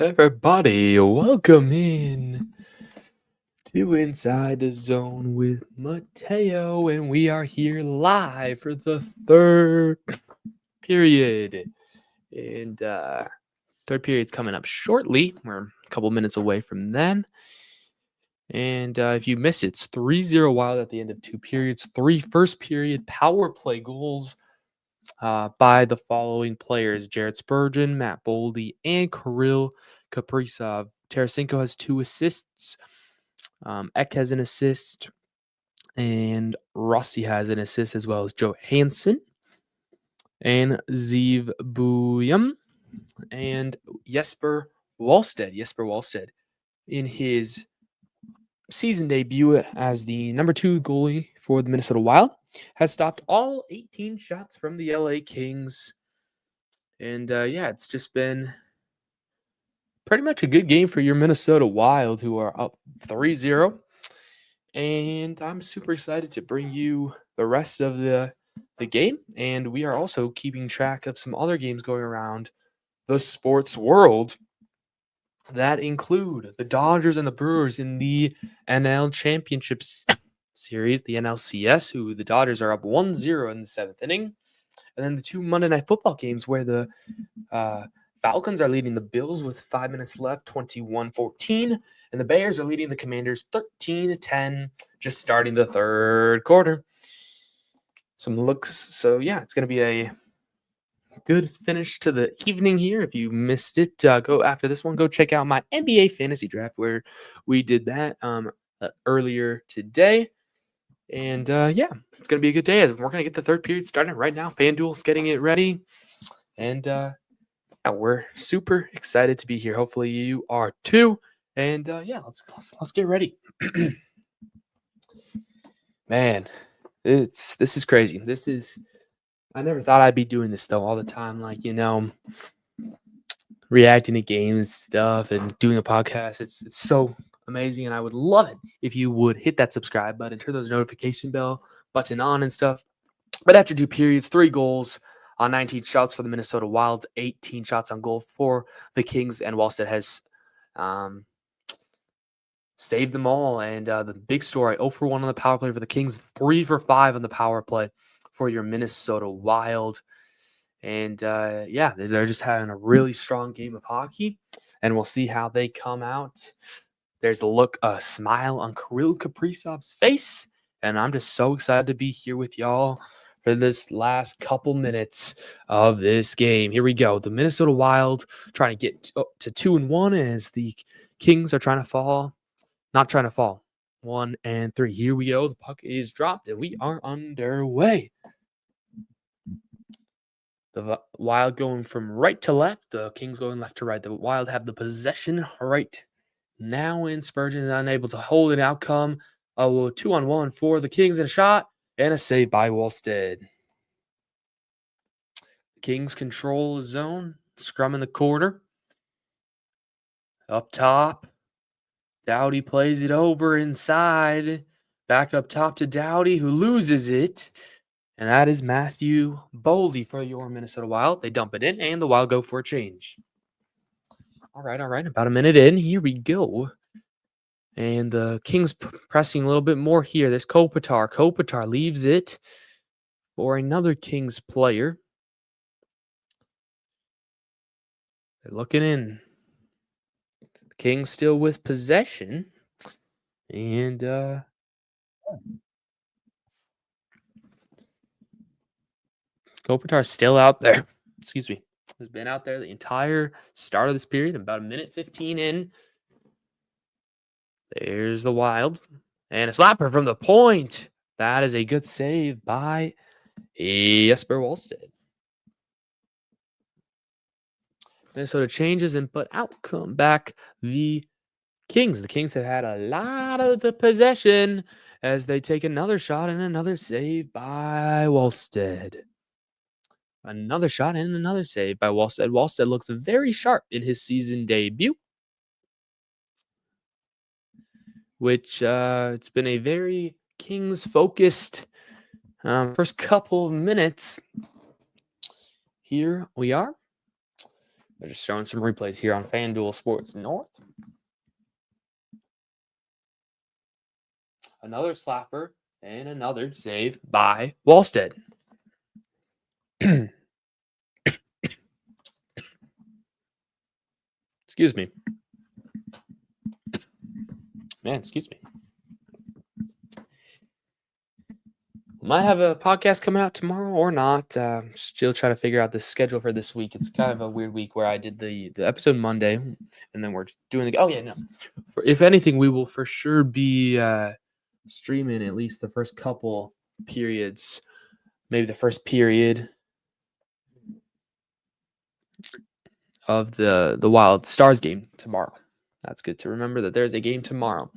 Everybody, welcome in to Inside the Zone with Mateo, and we are here live for the third period. And third period's coming up shortly. We're a couple minutes away from then. And if you missed it, it's 3-0 Wild at the end of two periods. Three first period power play goals by the following players: Jared Spurgeon, Matt Boldy, and Kirill Kaprizov. Tarasenko has 2 assists. Ek has an assist. And Rossi has an assist, as well as Joe Hansen and Zeev Buyum and Jesper Wallstedt. Jesper Wallstedt, in his season debut as the number 2 goalie for the Minnesota Wild, has stopped all 18 shots from the LA Kings. And it's just been pretty much a good game for your Minnesota Wild, who are up 3-0. And I'm super excited to bring you the rest of the game. And we are also keeping track of some other games going around the sports world that include the Dodgers and the Brewers in the NL Championships Series, the NLCS, who the Dodgers are up 1-0 in the 7th inning. And then the 2 Monday Night Football games where the Falcons are leading the Bills with 5 minutes left, 21-14. And the Bears are leading the Commanders 13-10, just starting the third quarter. Some looks. So, it's going to be a good finish to the evening here. If you missed it, go after this one. Go check out my NBA fantasy draft where we did that earlier today. And, it's going to be a good day. We're going to get the third period started right now. FanDuel's getting it ready. And, we're super excited to be here. Hopefully you are too. And let's get ready. Man, this is crazy. I never thought I'd be doing this though all the time, reacting to games stuff and doing a podcast. It's so amazing, and I would love it if you would hit that subscribe button, turn those notification bell button on and stuff. But after 2 periods, 3 goals on 19 shots for the Minnesota Wild, 18 shots on goal for the Kings, and Wallstedt has saved them all. And the big story, 0 for 1 on the power play for the Kings, 3 for 5 on the power play for your Minnesota Wild. And they're just having a really strong game of hockey, and we'll see how they come out. There's a smile on Kirill Kaprizov's face, and I'm just so excited to be here with y'all for this last couple minutes of this game. Here we go. The Minnesota Wild trying to get to 2-1 as the Kings are trying to fall. Not trying to fall. 1-3. Here we go. The puck is dropped, and we are underway. The Wild going from right to left. The Kings going left to right. The Wild have the possession right now, and Spurgeon is unable to hold an outcome. 2-on-1 for the Kings, and a shot and a save by Wallstedt. The Kings control the zone. Scrum in the corner. Up top. Doughty plays it over inside. Back up top to Doughty, who loses it. And that is Matthew Boldy for your Minnesota Wild. They dump it in, and the Wild go for a change. All right. About a minute in. Here we go. And the Kings pressing a little bit more here. There's Kopitar. Kopitar leaves it for another Kings player. They're looking in. The Kings still with possession. And Kopitar's still out there. Excuse me. Has been out there the entire start of this period. About a minute 15 in. There's the Wild. And a slapper from the point. That is a good save by Jesper Wallstedt. Minnesota changes and put out come back the Kings. The Kings have had a lot of the possession as they take another shot and another save by Wallstedt. Another shot and another save by Wallstedt. Wallstedt looks very sharp in his season debut, which it's been a very Kings-focused first couple of minutes. Here we are. They're just showing some replays here on FanDuel Sports North. Another slapper and another save by Wallstead. Excuse me. Man, excuse me. Might have a podcast coming out tomorrow or not. Still trying to figure out the schedule for this week. It's kind of a weird week where I did the episode Monday, and then we're doing the. Oh yeah, no. If anything, we will for sure be streaming at least the first couple periods, maybe the first period of the Wild Stars game tomorrow. That's good to remember that there's a game tomorrow.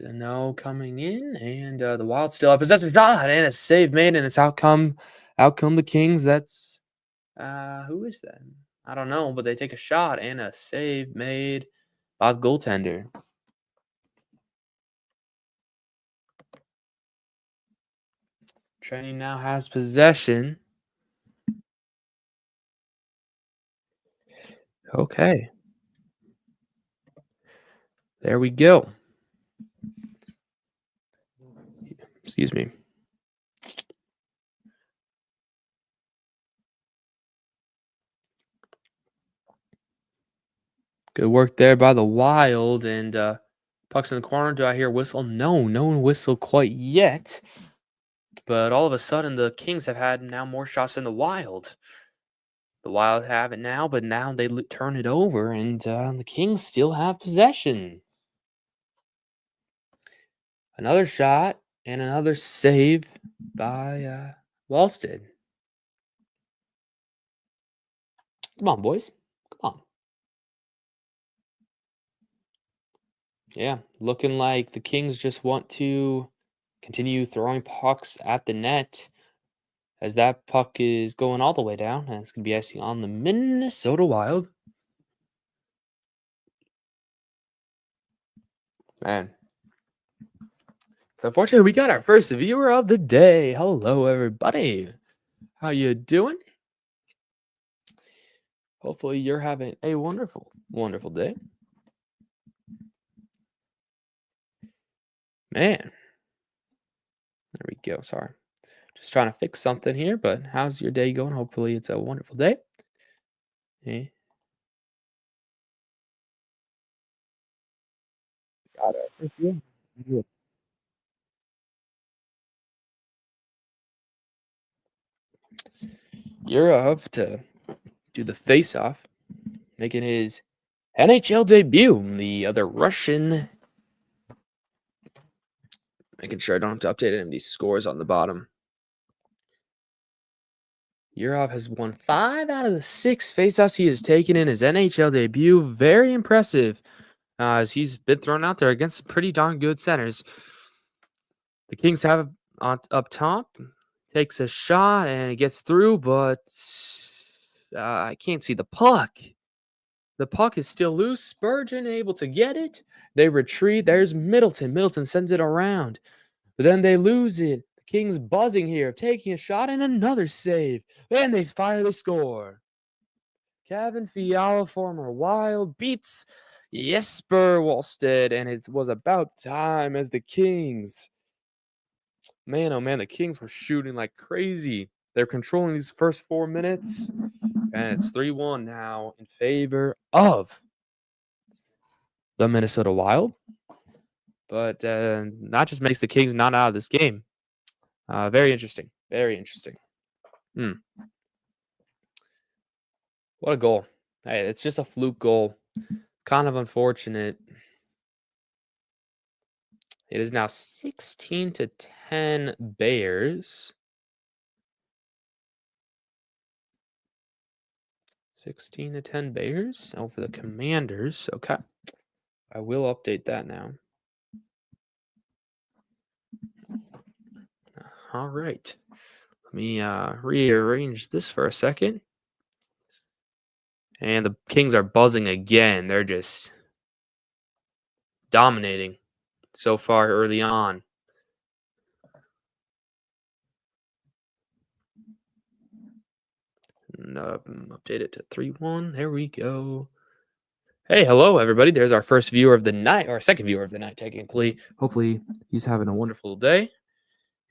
No coming in, and the Wild still have possession shot and a save made, and it's out come the Kings. That's who is that? I don't know, but they take a shot and a save made by the goaltender. Training now has possession. Okay. There we go. Excuse me. Good work there by the Wild, and puck's in the corner. Do I hear a whistle? No, no one whistled quite yet. But all of a sudden, the Kings have had now more shots than the Wild. The Wild have it now, but now they turn it over, and the Kings still have possession. Another shot and another save by Wallstead. Come on, boys. Come on. Yeah, looking like the Kings just want to continue throwing pucks at the net as that puck is going all the way down, and it's going to be icing on the Minnesota Wild. Man. So unfortunately, we got our first viewer of the day. Hello, everybody. How you doing? Hopefully you're having a wonderful, wonderful day. Man. There we go. Sorry. Just trying to fix something here, but how's your day going? Hopefully it's a wonderful day. Eh, got it. Yeah. You're up to do the face-off, making his NHL debut. The other Russian. Making sure I don't have to update any of these scores on the bottom. Yurov has won 5 out of the 6 faceoffs he has taken in his NHL debut. Very impressive, as he's been thrown out there against some pretty darn good centers. The Kings have up top. Takes a shot and it gets through, but I can't see the puck. The puck is still loose. Spurgeon able to get it. They retreat. There's Middleton. Middleton sends it around. But then they lose it. The Kings buzzing here, taking a shot and another save. Then they finally score. Kevin Fiala, former Wild, beats Jesper Wallstead, and it was about time as the Kings. Man, oh man, the Kings were shooting like crazy. They're controlling these first 4 minutes, and it's 3-1 now in favor of the Minnesota Wild. But that just makes the Kings not out of this game. Very interesting. Very interesting. What a goal. Hey, it's just a fluke goal. Kind of unfortunate. It is now 16-10 Bears. 16-10 Bears. Oh, for the Commanders. Okay. I will update that now. All right. Let me rearrange this for a second. And the Kings are buzzing again. They're just dominating so far early on. and update it to 3-1. There we go. Hey, hello, everybody. There's our first viewer of the night, or second viewer of the night, technically. Hopefully, he's having a wonderful day,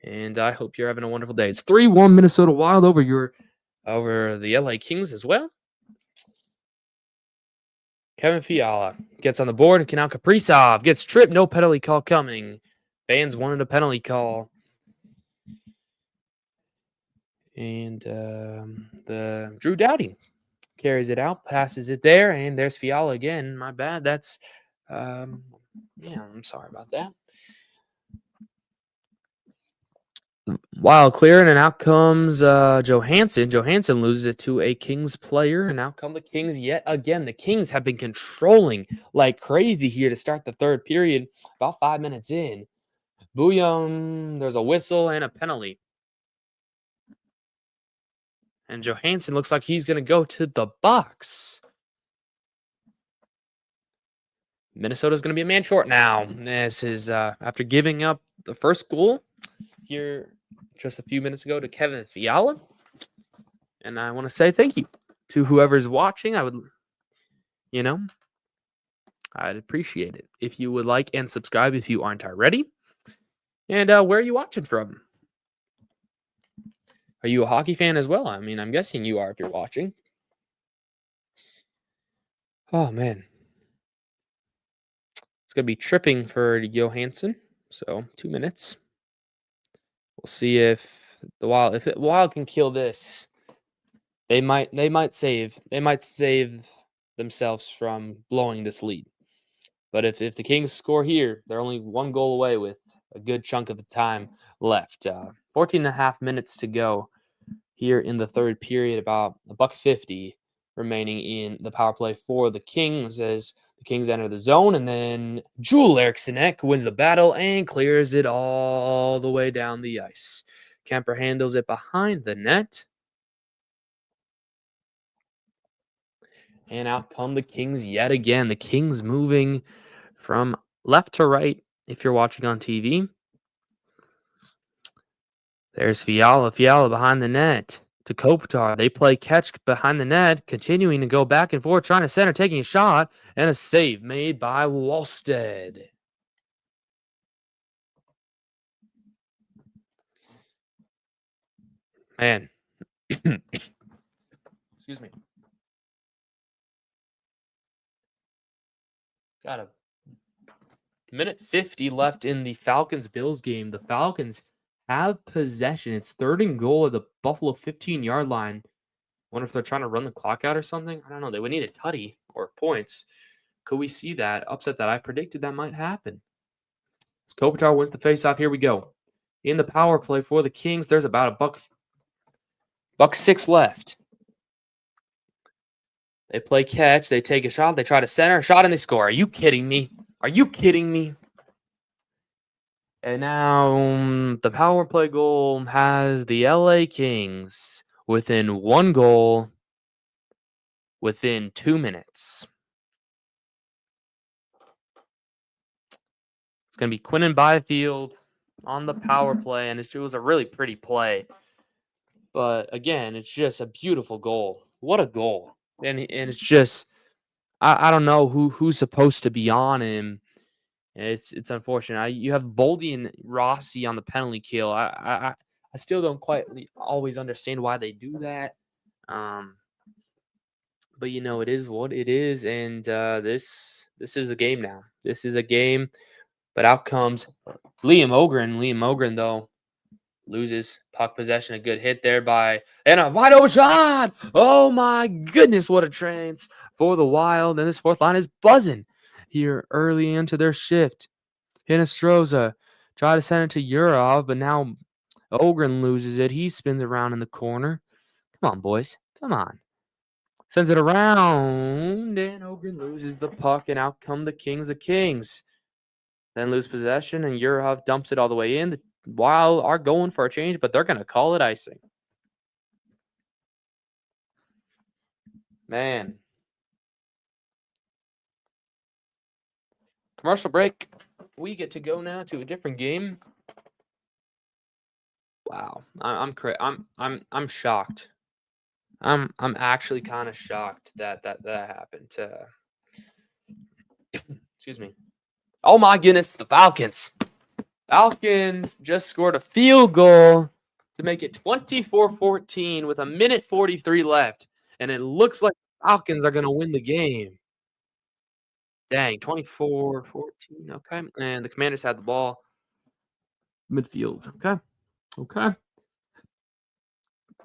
and I hope you're having a wonderful day. It's 3-1 Minnesota Wild over the LA Kings as well. Kevin Fiala gets on the board, and Kanal Kaprizov gets tripped. No penalty call coming. Fans wanted a penalty call. And the Drew Doughty carries it out, passes it there, and there's Fiala again. My bad. That's, yeah, I'm sorry about that. Wild clearing, and out comes Johansson. Johansson loses it to a Kings player, and out come the Kings yet again. The Kings have been controlling like crazy here to start the third period. About 5 minutes in, Bouillon, there's a whistle and a penalty. And Johansson looks like he's going to go to the box. Minnesota's going to be a man short now. This is after giving up the first goal here just a few minutes ago to Kevin Fiala. And I want to say thank you to whoever's watching. I'd appreciate it if you would like and subscribe if you aren't already. And where are you watching from? Are you a hockey fan as well? I mean, I'm guessing you are if you're watching. Oh, man. It's going to be tripping for Johansson. So 2 minutes. We'll see if the Wild can kill this. They might save themselves from blowing this lead. But if the Kings score here, they're only 1 goal away with a good chunk of the time left. 14 and a half minutes to go here in the third period, about $1.50 remaining in the power play for the Kings as the Kings enter the zone, and then Joel Eriksson Ek wins the battle and clears it all the way down the ice. Kemper handles it behind the net. And out come the Kings yet again. The Kings moving from left to right if you're watching on TV. There's Fiala behind the net to Kopitar. They play catch behind the net, continuing to go back and forth, trying to center, taking a shot, and a save made by Wallstead. Man. Excuse me. Got a minute 50 left in the Falcons-Bills game. The Falcons have possession. It's 3rd and goal at the Buffalo 15-yard line. Wonder if they're trying to run the clock out or something. I don't know. They would need a tutty or points. Could we see that upset that I predicted that might happen? As Kopitar wins the faceoff, here we go. In the power play for the Kings, there's about $1.06 left. They play catch. They take a shot. They try to center a shot, and they score. Are you kidding me? Are you kidding me? And now the power play goal has the LA Kings within 1 goal within 2 minutes. It's going to be Quinnen Byfield on the power play, and it was a really pretty play. But again, it's just a beautiful goal. What a goal. And it's just, I don't know who's supposed to be on him. It's unfortunate. You have Boldy and Rossi on the penalty kill. I still don't quite always understand why they do that. But it is what it is, and this is the game now. This is a game, but out comes Liam Ogren. Liam Ogren, though, loses puck possession. A good hit there and a wide open shot. Oh my goodness, what a chance for the Wild. And this fourth line is buzzing here early into their shift. Hinostroza try to send it to Urov, but now Ogren loses it. He spins around in the corner. Come on, boys. Come on. Sends it around, and Ogren loses the puck, and out come the Kings. The Kings then lose possession, and Urov dumps it all the way in. The Wild are going for a change, but they're going to call it icing. Man. Commercial break. We get to go now to a different game. Wow. I'm shocked. I'm actually kind of shocked that happened. Excuse me. Oh my goodness, the Falcons. Falcons just scored a field goal to make it 24-14 with a minute 43 left, and it looks like the Falcons are going to win the game. Dang, 24-14. Okay, and the Commanders had the ball midfield. Okay, okay.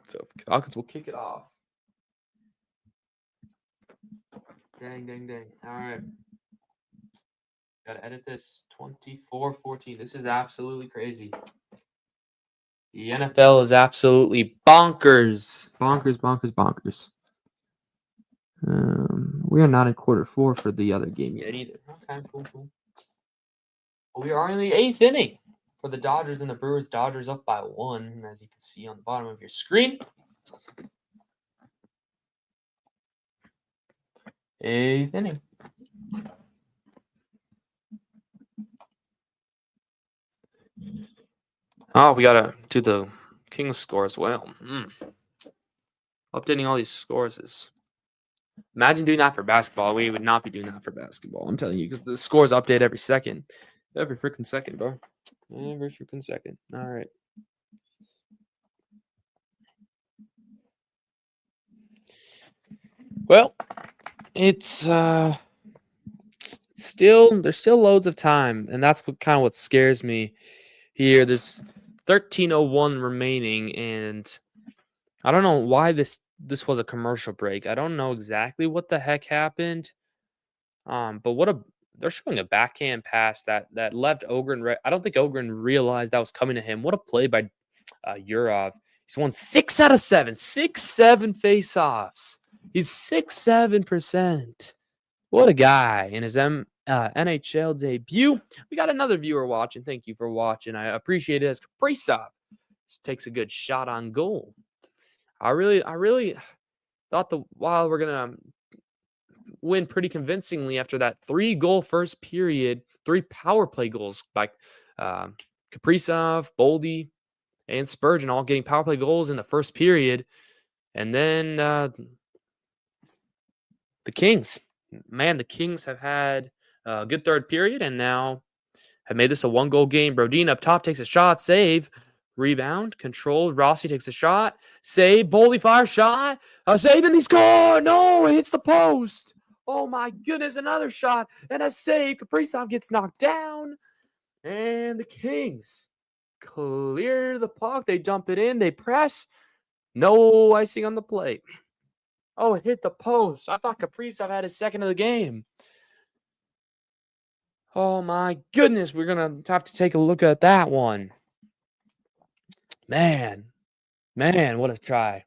So Falcons will kick it off. Dang, dang, dang. All right. Gotta edit this. 24-14. This is absolutely crazy. The NFL is absolutely bonkers. Bonkers, bonkers, bonkers. We are not in quarter 4 for the other game yet either. Okay, cool, cool. We are in the 8th inning for the Dodgers and the Brewers. Dodgers up by 1, as you can see on the bottom of your screen. 8th inning. Oh, we gotta do the Kings score as well. Updating all these scores is. Imagine doing that for basketball. We would not be doing that for basketball. I'm telling you, because the scores update every second. Every freaking second, bro. Every freaking second. All right. Well, it's there's still loads of time, and that's kind of what scares me here. There's 13:01 remaining, and I don't know why this was a commercial break. I don't know exactly what the heck happened. But they're showing a backhand pass that left Ogren. I don't think Ogren realized that was coming to him. What a play by Urov. He's won 6 out of 7, 6-7 face-offs. He's 6-7%. What a guy in his NHL debut. We got another viewer watching. Thank you for watching. I appreciate it as Kaprizov takes a good shot on goal. I really thought while we're gonna win pretty convincingly after that 3-goal first period, 3 power play goals by Kaprizov, Boldy, and Spurgeon all getting power play goals in the first period. And then the Kings. Man, the Kings have had a good third period and now have made this a 1-goal game. Brodin up top takes a shot, save, rebound, controlled. Rossi takes a shot, save, Boldy fire shot, a save, and he score. No, it hits the post. Oh my goodness, another shot and a save. Kaprizov gets knocked down, and the Kings clear the puck. They dump it in, they press. No icing on the plate. Oh, it hit the post. I thought Kaprizov had his second of the game. Oh my goodness, we're going to have to take a look at that one. Man, what a try.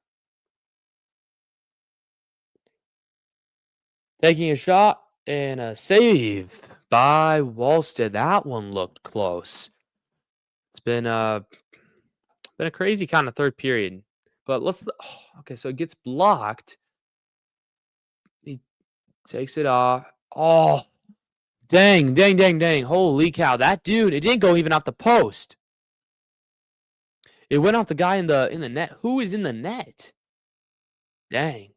Taking a shot and a save by Wallstead. That one looked close. It's been a crazy kind of third period. But okay, so it gets blocked. He takes it off. Oh, dang. Holy cow. That dude, it didn't go even off the post. It went off the guy in the net. Who is in the net? Dang.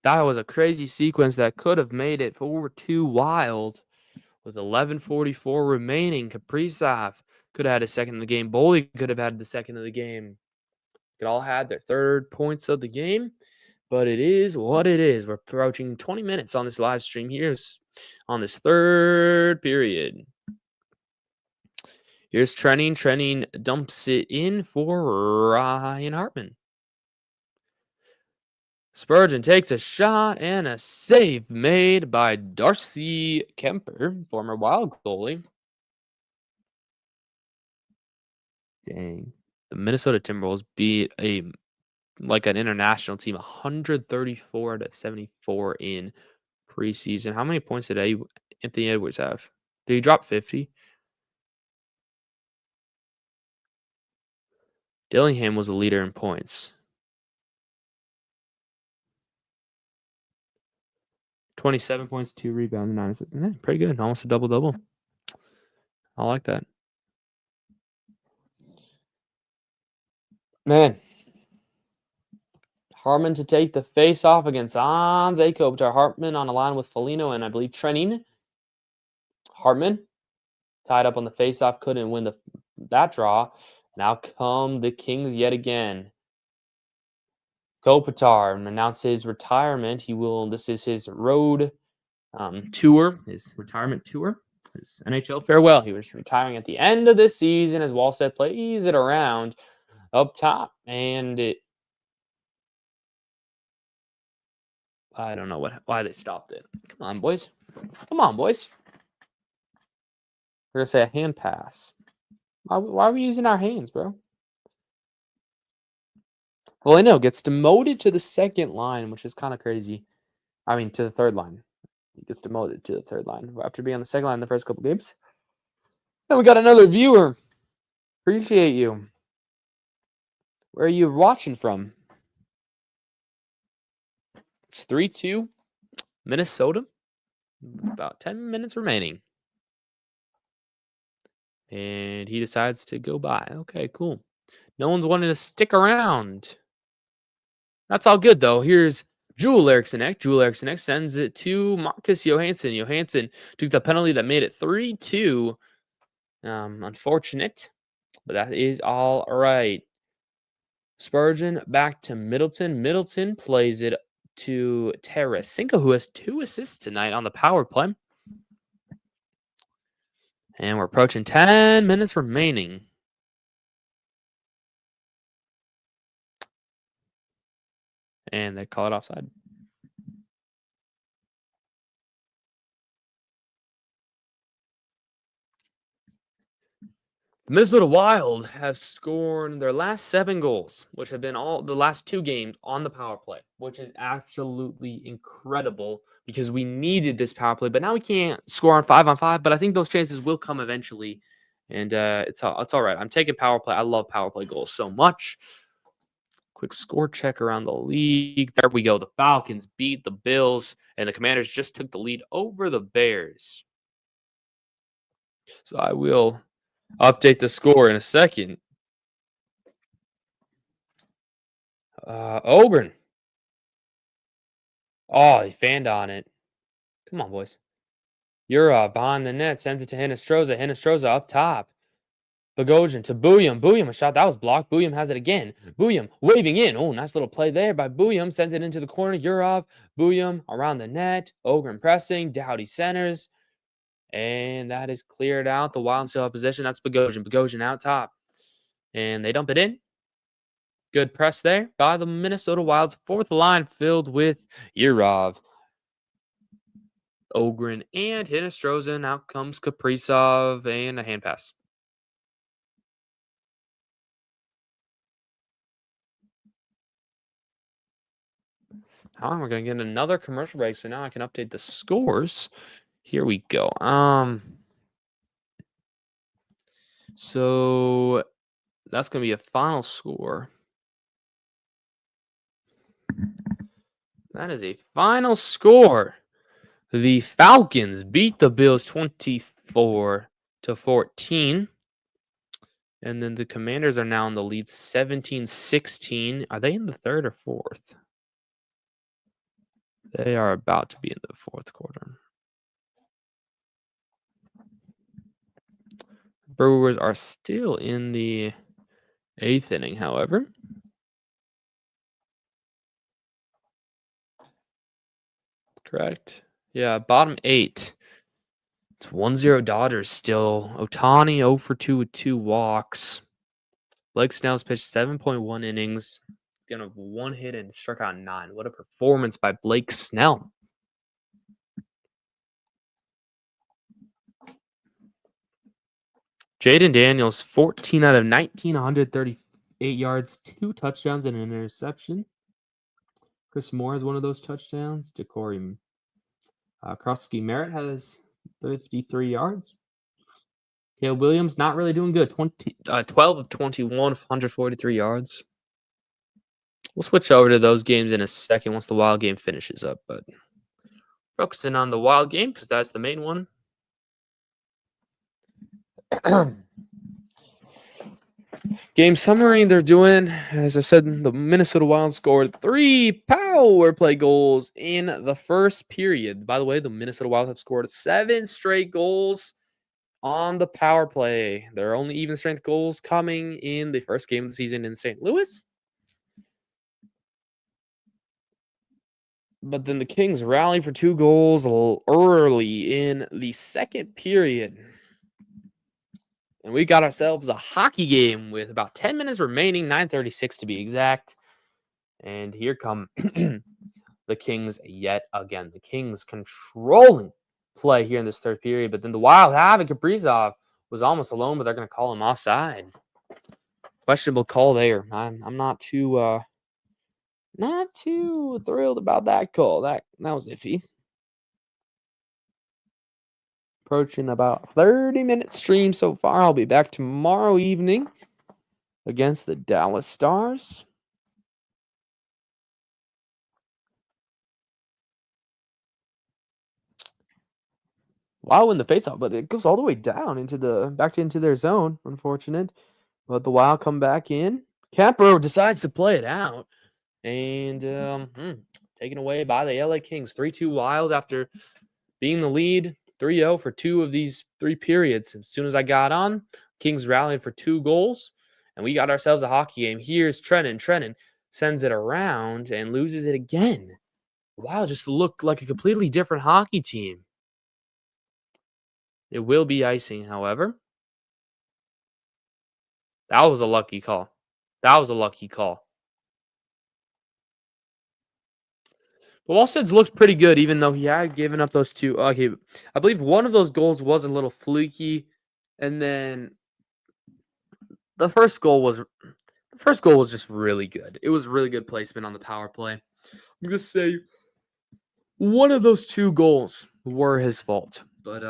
That was a crazy sequence that could have made it over 2 wild. With 11:44 remaining, Kaprizov could have had a second of the game. Boley could have had the second of the game. They all had their third points of the game, but it is what it is. We're approaching 20 minutes on this live stream here on this third period. Here's Trenning. Trenning dumps it in for Ryan Hartman. Spurgeon takes a shot and a save made by Darcy Kemper, former Wild goalie. Dang. The Minnesota Timberwolves beat an international team 134-74 in preseason. How many points did Anthony Edwards have? Did he drop 50? Dillingham was a leader in points. 27 points, 2 rebounds, 9 assists. Pretty good. Almost a double-double. I like that. Man. Hartman to take the face off against Anze Kopitar. Hartman on a line with Foligno and I believe Trenin. Hartman tied up on the face off, couldn't win that draw. Now come the Kings yet again. Kopitar announced his retirement. This is his road tour, his retirement tour, his NHL farewell. He was retiring at the end of this season as Wallstead plays it around up top. And I don't know why they stopped it. Come on, boys. Come on, boys. We're going to say a hand pass. Why are we using our hands, bro? Well, I know. Gets demoted to the second line, which is kind of crazy. I mean, to the third line. He gets demoted to the third line after being on the second line in the first couple games. And we got another viewer. Appreciate you. Where are you watching from? It's 3-2, Minnesota. About 10 minutes remaining. And he decides to go by. Okay, cool. No one's wanting to stick around. That's all good, though. Here's Joel Eriksson. Joel Eriksson sends it to Marcus Johansson. Johansson took the penalty that made it 3-2. Unfortunate, but that is all right. Spurgeon back to Middleton. Middleton plays it to Tarasenko, who has 2 assists tonight on the power play. And we're approaching 10 minutes remaining. And they call it offside. The Minnesota Wild have scored their last 7 goals, which have been all the last 2 games on the power play, which is absolutely incredible because we needed this power play. But now we can't score on 5-on-5, but I think those chances will come eventually. And it's all right. I'm taking power play. I love power play goals so much. Quick score check around the league. There we go. The Falcons beat the Bills, and the Commanders just took the lead over the Bears. So I will update the score in a second. Ogren. Oh, he fanned on it. Come on, boys. You're behind the net. Sends it to Hinostroza. Hinostroza up top. Bogosian to Booyam. Booyam, a shot that was blocked. Booyam has it again. Booyam waving in. Oh, nice little play there by Booyam. Sends it into the corner. Yurov. Booyam around the net. Ogren pressing. Dowdy centers. And that is cleared out. The Wild still have possession. That's Bogosian. Bogosian out top. And they dump it in. Good press there by the Minnesota Wild's 4th line filled with Yurov, Ogren, and Hinostroza. Out comes Kaprizov and a hand pass. We're going to get another commercial break, so now I can update the scores. Here we go. So that's going to be a final score. That is a final score. The Falcons beat the Bills 24-14. And then the Commanders are now in the lead 17-16. Are they in the 3rd or 4th? They are about to be in the 4th quarter. Brewers are still in the 8th inning, however. Correct. Yeah, bottom 8. It's 1-0 Dodgers still. Ohtani 0 for 2 with 2 walks. Blake Snell's pitched 7.1 innings. Gonna have 1 hit and struck out 9. What a performance by Blake Snell. Jaden Daniels, 14 out of 19, 138 yards, 2 touchdowns, and an interception. Chris Moore has one of those touchdowns. Decory Krosky Merritt has 53 yards. Caleb Williams not really doing good. 12 of 21, 143 yards. We'll switch over to those games in a second once the Wild game finishes up. But focusing on the Wild game because that's the main one. Game summary they're doing, as I said, the Minnesota Wild scored 3 power play goals in the first period. By the way, the Minnesota Wild have scored 7 straight goals on the power play. Their only even strength goals coming in the first game of the season in St. Louis. But then the Kings rally for 2 goals a little early in the second period. And we got ourselves a hockey game with about 10 minutes remaining, 9:36 to be exact. And here come the Kings yet again. The Kings controlling play here in this third period. But then the Wild have it. Kaprizov was almost alone, but they're going to call him offside. Questionable call there. I'm not too thrilled about that call. That was iffy. Approaching about 30-minute stream so far. I'll be back tomorrow evening against the Dallas Stars. Wow, in the faceoff, but it goes all the way down into their zone. Unfortunate, but the Wild come back in. Camper decides to play it out, and taken away by the LA Kings. 3-2 Wild after being the lead 3-0 for 2 of these 3 periods. As soon as I got on, Kings rallied for 2 goals, and we got ourselves a hockey game. Here's Trennan. Trennan sends it around and loses it again. Wild just looked like a completely different hockey team. It will be icing, however. That was a lucky call. That was a lucky call. But Wallsted's looked pretty good, even though he had given up those 2. Okay, I believe one of those goals was a little fluky, and then the first goal was just really good. It was really good placement on the power play. I'm gonna say one of those 2 goals were his fault, but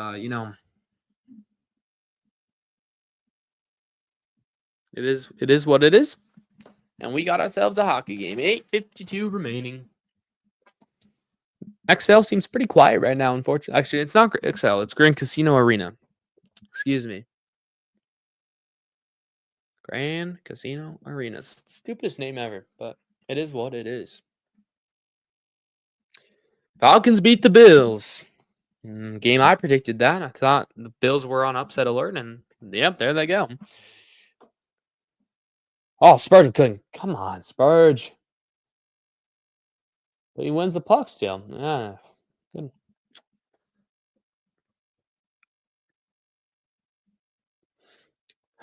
it is what it is, and we got ourselves a hockey game. 8:52 remaining. XL seems pretty quiet right now, unfortunately. Actually, it's not XL. It's Grand Casino Arena. Excuse me. Grand Casino Arena. Stupidest name ever, but it is what it is. Falcons beat the Bills. Game I predicted that. I thought the Bills were on upset alert, and yep, there they go. Oh, Spurgeon couldn't. Come on, Spurge. But he wins the puck still. Yeah, good.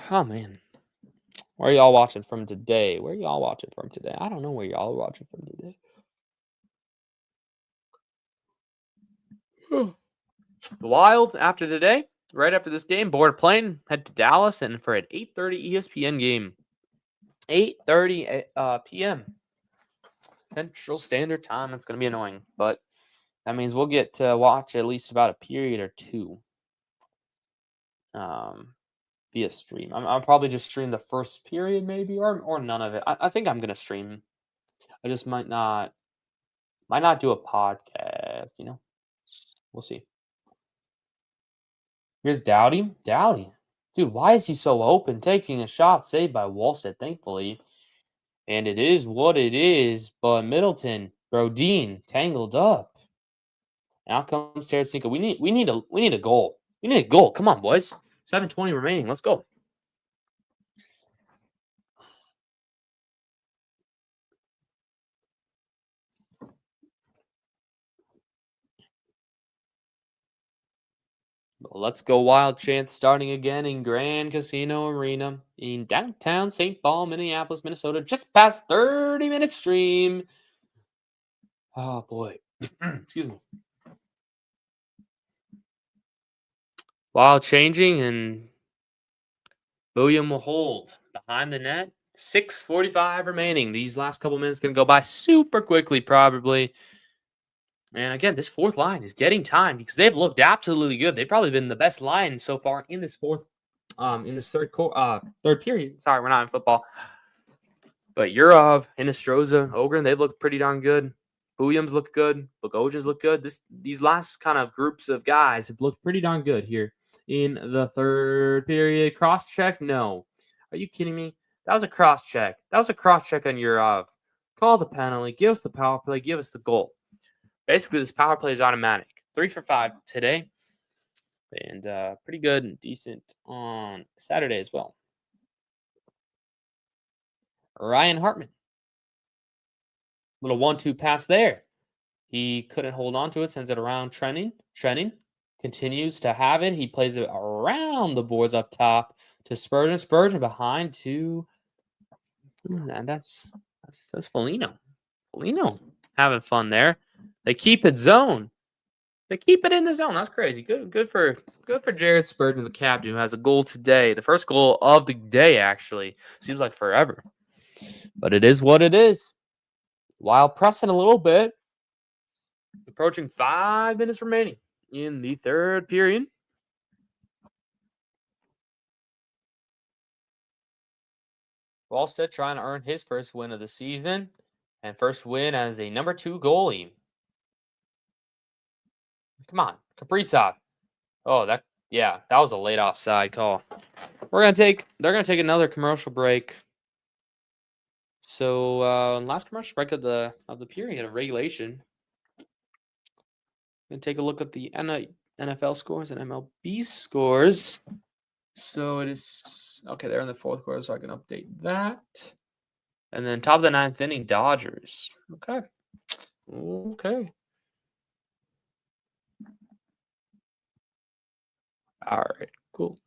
Oh, man. Where are y'all watching from today? I don't know where y'all are watching from today. The Wild, after today, right after this game, board a plane, head to Dallas, and for an 8:30 ESPN game. 8:30 p.m. Central Standard Time. That's going to be annoying, but that means we'll get to watch at least about a period or 2 via stream. I'll probably just stream the first period maybe, or none of it. I think I'm going to stream. I just might not do a podcast, We'll see. Here's Dowdy. Dowdy. Dude, why is he so open? Taking a shot saved by Wallstead, thankfully. And it is what it is. But Middleton, Brodeen, tangled up. Out comes Tarasenko. We need a goal. We need a goal. Come on, boys. 7:20 remaining. Let's go. Let's go Wild chance starting again in Grand Casino Arena in downtown St. Paul, Minneapolis, Minnesota. Just past 30-minute stream. Oh, boy. Excuse me. Wild changing, and William will hold behind the net. 6:45 remaining. These last couple minutes going to go by super quickly, probably. And again, this fourth line is getting time because they've looked absolutely good. They've probably been the best line so far in this third period. Sorry, we're not in football. But Yurov, Hinostroza, Ogren, they've looked pretty darn good. Williams look good. Bogosian's look good. These last kind of groups of guys have looked pretty darn good here in the third period. Cross check? No. Are you kidding me? That was a cross check. That was a cross check on your call the penalty, give us the power play, give us the goal. Basically, this power play is automatic. 3 for 5 today, and pretty good and decent on Saturday as well. Ryan Hartman, little 1-2 pass there. He couldn't hold on to it, sends it around Trenning. Trenning continues to have it. He plays it around the boards up top to Spurgeon. Spurgeon behind to, and that's Foligno. Foligno having fun there. They keep it zone. They keep it in the zone. That's crazy. Good for Jared Spurgeon, the captain, who has a goal today. The first goal of the day, actually. Seems like forever. But it is what it is. While pressing a little bit, approaching 5 minutes remaining in the third period. Wallstead trying to earn his first win of the season and first win as a number 2 goalie. Come on, Kaprizov. Oh, that was a late offside call. They're gonna take another commercial break. So last commercial break of the period of regulation. Gonna take a look at the NFL scores and MLB scores. So it is okay. They're in the fourth quarter, so I can update that. And then top of the 9th inning, Dodgers. Okay. All right. Cool.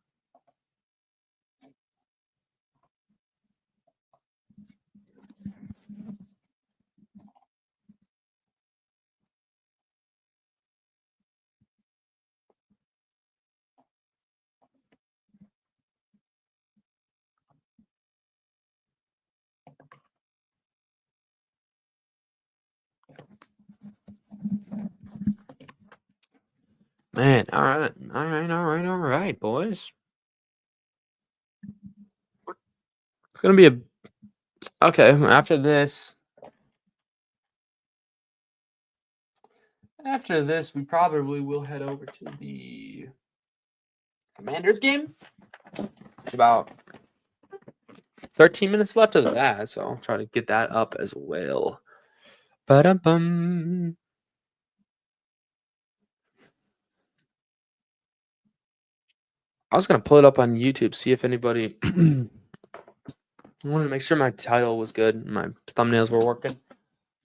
Man, all right, boys. It's gonna be okay. After this, we probably will head over to the Commanders game. About 13 minutes left of that, so I'll try to get that up as well. Ba-dum-bum. I was gonna pull it up on YouTube, see if anybody. I wanted to make sure my title was good, my thumbnails were working.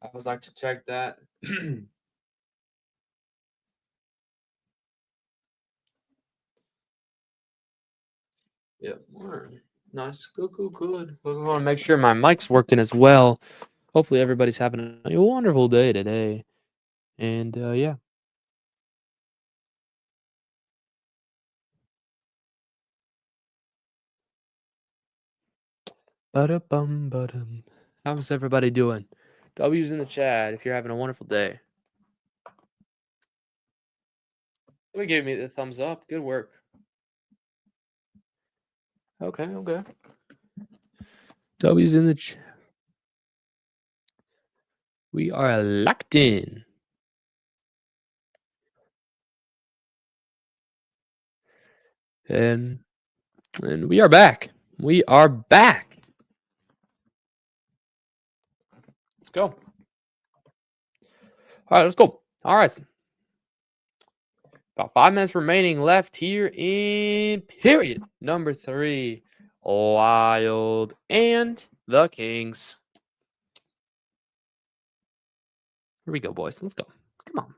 I always like to check that. Yep, nice, good. I want to make sure my mic's working as well. Hopefully, everybody's having a wonderful day today, and yeah. Ba-da-bum. How's everybody doing? W's in the chat if you're having a wonderful day. Somebody gave me the thumbs up. Good work. Okay. W's in the chat. We are locked in. And we are back. Let's go. All right, let's go. All right. About 5 minutes remaining left here in period number 3. Wild and the Kings. Here we go, boys. Let's go. Come on.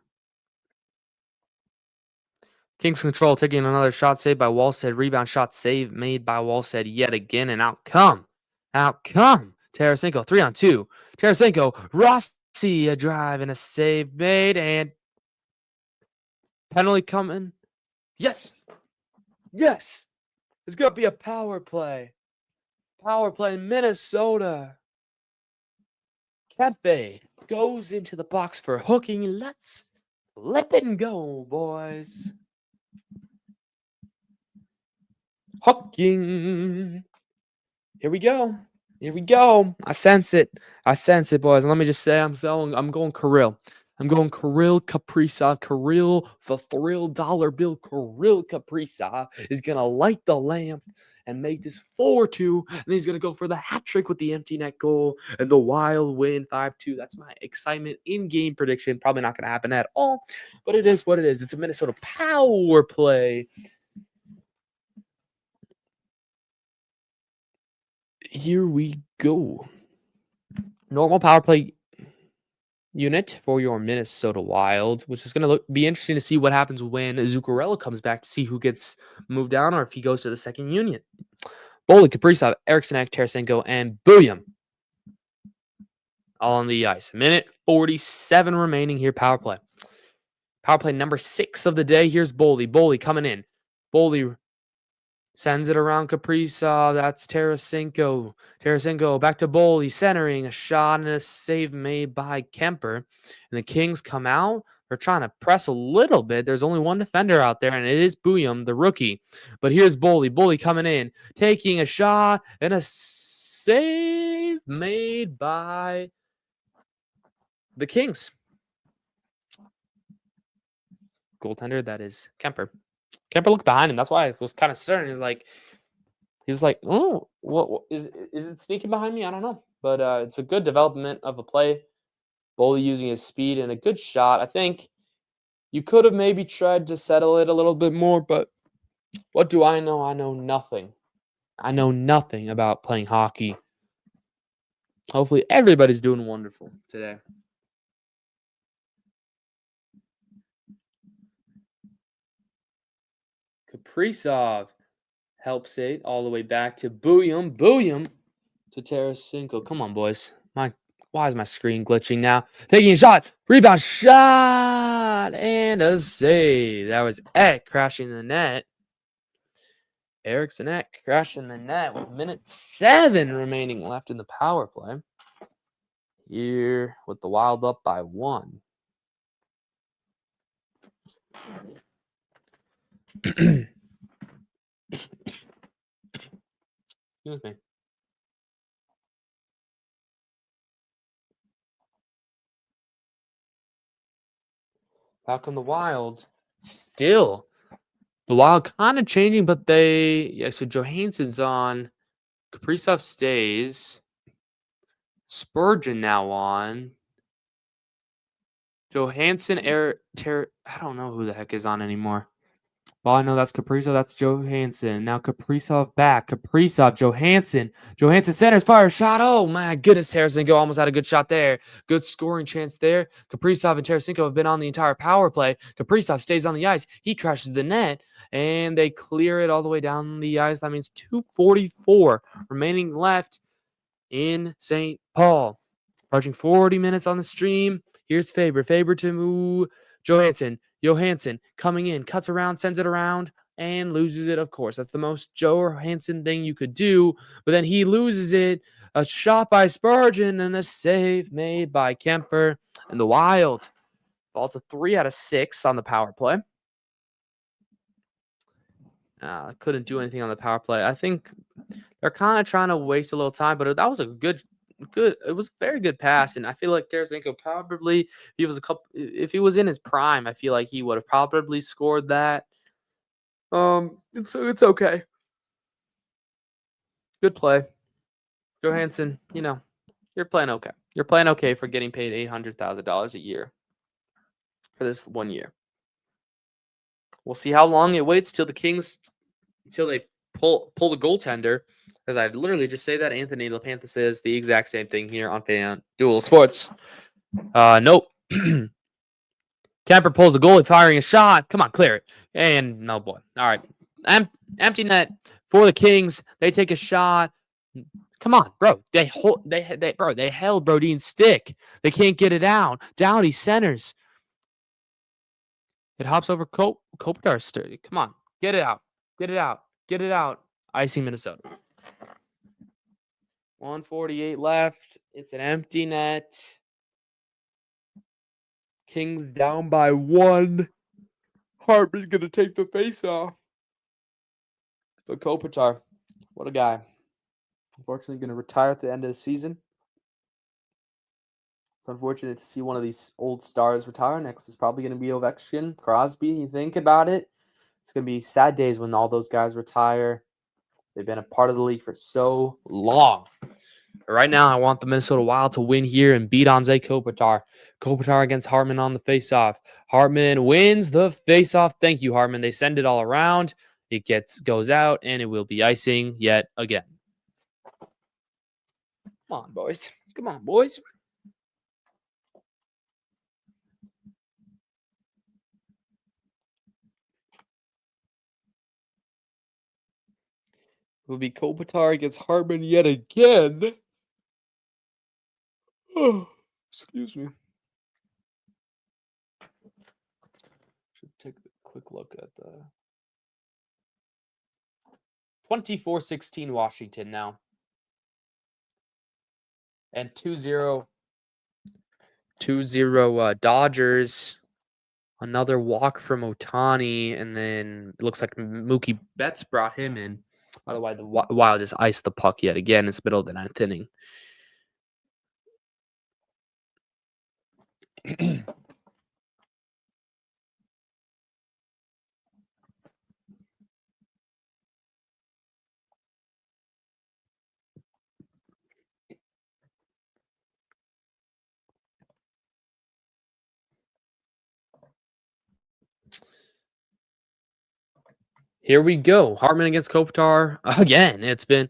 Kings control, taking another shot saved by Wallstead. Rebound shot save made by Wallstead yet again. And out come Tarasenko, 3-on-2. Tarasenko, Rossi, a drive and a save made. And penalty coming. Yes. It's going to be a power play. Minnesota. Kempe goes into the box for hooking. Let's flip and go, boys. Hooking. Here we go. I sense it, boys. And let me just say, I'm going Kirill. I'm going Kirill Kaprizov. Kirill, the thrill dollar bill. Kirill Kaprizov is going to light the lamp and make this 4-2. And he's going to go for the hat trick with the empty net goal and the Wild win 5-2. That's my excitement in-game prediction. Probably not going to happen at all, but it is what it is. It's a Minnesota power play. Here we go. Normal power play unit for your Minnesota Wild, which is going to be interesting to see what happens when Zuccarello comes back to see who gets moved down or if he goes to the second unit. Boley, Kaprizov, Eriksson, Tarasenko, and William all on the ice. Minute 47 remaining here, power play. Power play number 6 of the day. Here's Boley. Boley coming in. Boley sends it around Kaprizov. That's Tarasenko. Tarasenko back to Boley, centering a shot and a save made by Kemper. And the Kings come out. They're trying to press a little bit. There's only one defender out there, and it is Booyam, the rookie. But here's Boley. Boley coming in, taking a shot and a save made by the Kings. Goaltender, that is Kemper. Kemper looked behind him. That's why I was kind of certain. He was like, oh, what is it sneaking behind me? I don't know. But it's a good development of a play. Boley using his speed and a good shot. I think you could have maybe tried to settle it a little bit more, but what do I know? I know nothing. I know nothing about playing hockey. Hopefully everybody's doing wonderful today. Kaprizov helps it all the way back to Booyam. Booyam to Tarasenko. Come on, boys. Why is my screen glitching now? Taking a shot. Rebound shot. And a save. That was Ek crashing the net. Eriksson Ek crashing the net with minute 7 remaining left in the power play. Here with the Wild up by 1. Excuse me. How come the Wild still? The Wild kind of changing, but so Johansson's on. Kaprizov stays. Spurgeon now on. Johansson, I don't know who the heck is on anymore. Well, I know that's Kaprizov, that's Johansson. Now Kaprizov back. Kaprizov, Johansson. Johansson centers, fire shot. Oh my goodness, Tarasenko almost had a good shot there. Good scoring chance there. Kaprizov and Tarasenko have been on the entire power play. Kaprizov stays on the ice. He crashes the net, and they clear it all the way down the ice. That means 2:44 remaining left in St. Paul. Approaching 40 minutes on the stream. Here's Faber. Faber to Johansson. Johansson coming in, cuts around, sends it around, and loses it, of course. That's the most Johansson thing you could do. But then he loses it. A shot by Spurgeon and a save made by Kemper. And the Wild falls to 3 out of 6 on the power play. Couldn't do anything on the power play. I think they're kind of trying to waste a little time, but that was a good. It was a very good pass, and I feel like Tarasenko probably, if he was in his prime, I feel like he would have probably scored that. It's okay. Good play, Johansson. You're playing okay. You're playing okay for getting paid $800,000 a year for this 1 year. We'll see how long it waits till the Kings, until they pull the goaltender. Because I literally just say that Anthony LaPantha says the exact same thing here on FanDuel Sports. Nope. Kemper pulls the goalie, firing a shot. Come on, clear it. And no, boy. All right. Empty net for the Kings. They take a shot. Come on, bro. They held Brodeen's stick. They can't get it out. Downey centers. It hops over Kopitar's. Come on. Get it out. Get it out. Get it out. Icing Minnesota. 148 left. It's an empty net. Kings down by 1. Hartman's going to take the face off. But Kopitar, what a guy. Unfortunately, going to retire at the end of the season. unfortunate to see one of these old stars retire. Next is probably going to be Ovechkin, Crosby. You think about it, it's going to be sad days when all those guys retire. They've been a part of the league for so long. But right now, I want the Minnesota Wild to win here and beat Anze Kopitar. Kopitar against Hartman on the faceoff. Hartman wins the faceoff. Thank you, Hartman. They send it all around. It goes out, and it will be icing yet again. Come on, boys. Come on, boys. It will be Kopitar against Hartman yet again. Oh, excuse me. Should take a quick look at the 24-16 Washington now. And 2-0 Dodgers. Another walk from Ohtani, and then it looks like Mookie Betts brought him in. Otherwise, the Wild just iced the puck yet again. It's the middle of the ninth inning. Here we go. Hartman against Kopitar again. It's been,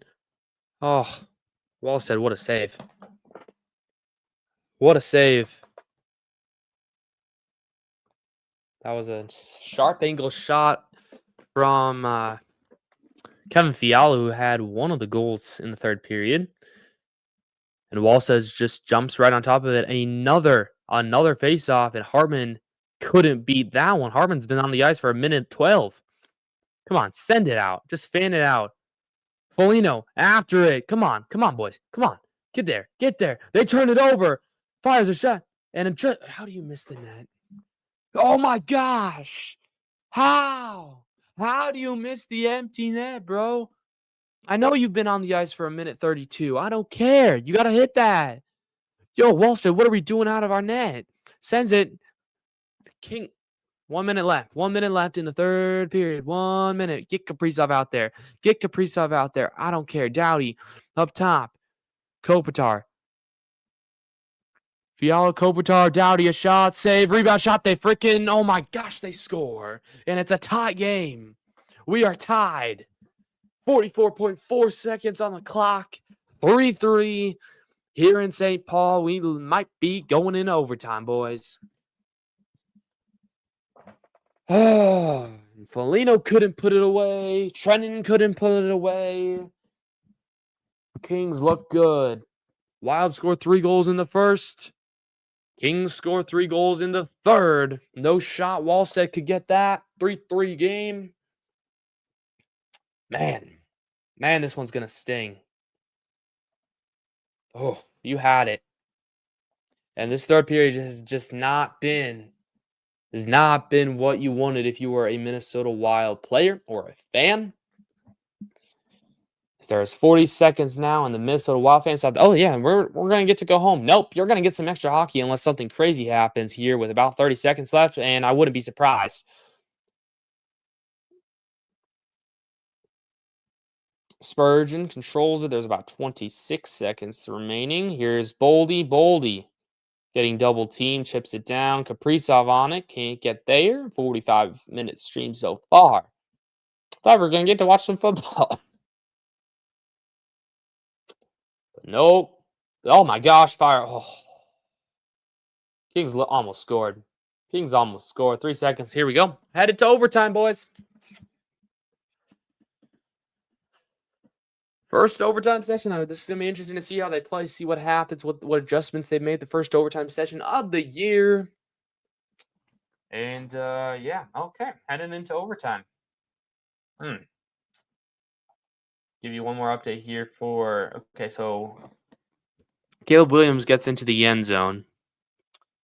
Wallstead, what a save. What a save. That was a sharp angle shot from Kevin Fiala, who had one of the goals in the third period. And Wallstead just jumps right on top of it. Another faceoff, and Hartman couldn't beat that one. Hartman's been on the ice for 1:12. Come on, send it out. Just fan it out. Foligno after it. Come on, boys. Come on. Get there. They turn it over. Fires a shot. And how do you miss the net? Oh my gosh. How? How do you miss the empty net, bro? I know you've been on the ice for 1:32. I don't care. You got to hit that. Yo, Wallstead, what are we doing out of our net? Sends it. King. 1 minute left. 1 minute left in the third period. 1 minute. Get Kaprizov out there. I don't care. Doughty up top. Kopitar. Fiala, Kopitar, Doughty, a shot, save, rebound shot. They freaking, oh my gosh, they score. And it's a tie game. We are tied. 44.4 seconds on the clock. 3-3 here in St. Paul. We might be going in overtime, boys. Foligno couldn't put it away. Trennan couldn't put it away. Kings look good. Wild scored 3 goals in the first. Kings scored 3 goals in the third. No shot. Wallstead could get that. 3-3 game. Man, this one's going to sting. Oh, you had it. And this third period has just not been what you wanted if you were a Minnesota Wild player or a fan. There's 40 seconds now, and the Minnesota Wild fans thought, oh, yeah, we're going to get to go home. Nope, you're going to get some extra hockey unless something crazy happens here with about 30 seconds left, and I wouldn't be surprised. Spurgeon controls it. There's about 26 seconds remaining. Here's Boldy. Getting double team, chips it down. Kaprizov on it. Can't get there. 45-minute stream so far. Thought we were going to get to watch some football. Nope. Oh my gosh, fire. Oh. Kings almost scored. 3 seconds. Here we go. Headed to overtime, boys. First overtime session. This is going to be interesting to see how they play, see what happens, what adjustments they made the first overtime session of the year. And, yeah, okay. Heading into overtime. Give you one more update here okay, so Caleb Williams gets into the end zone.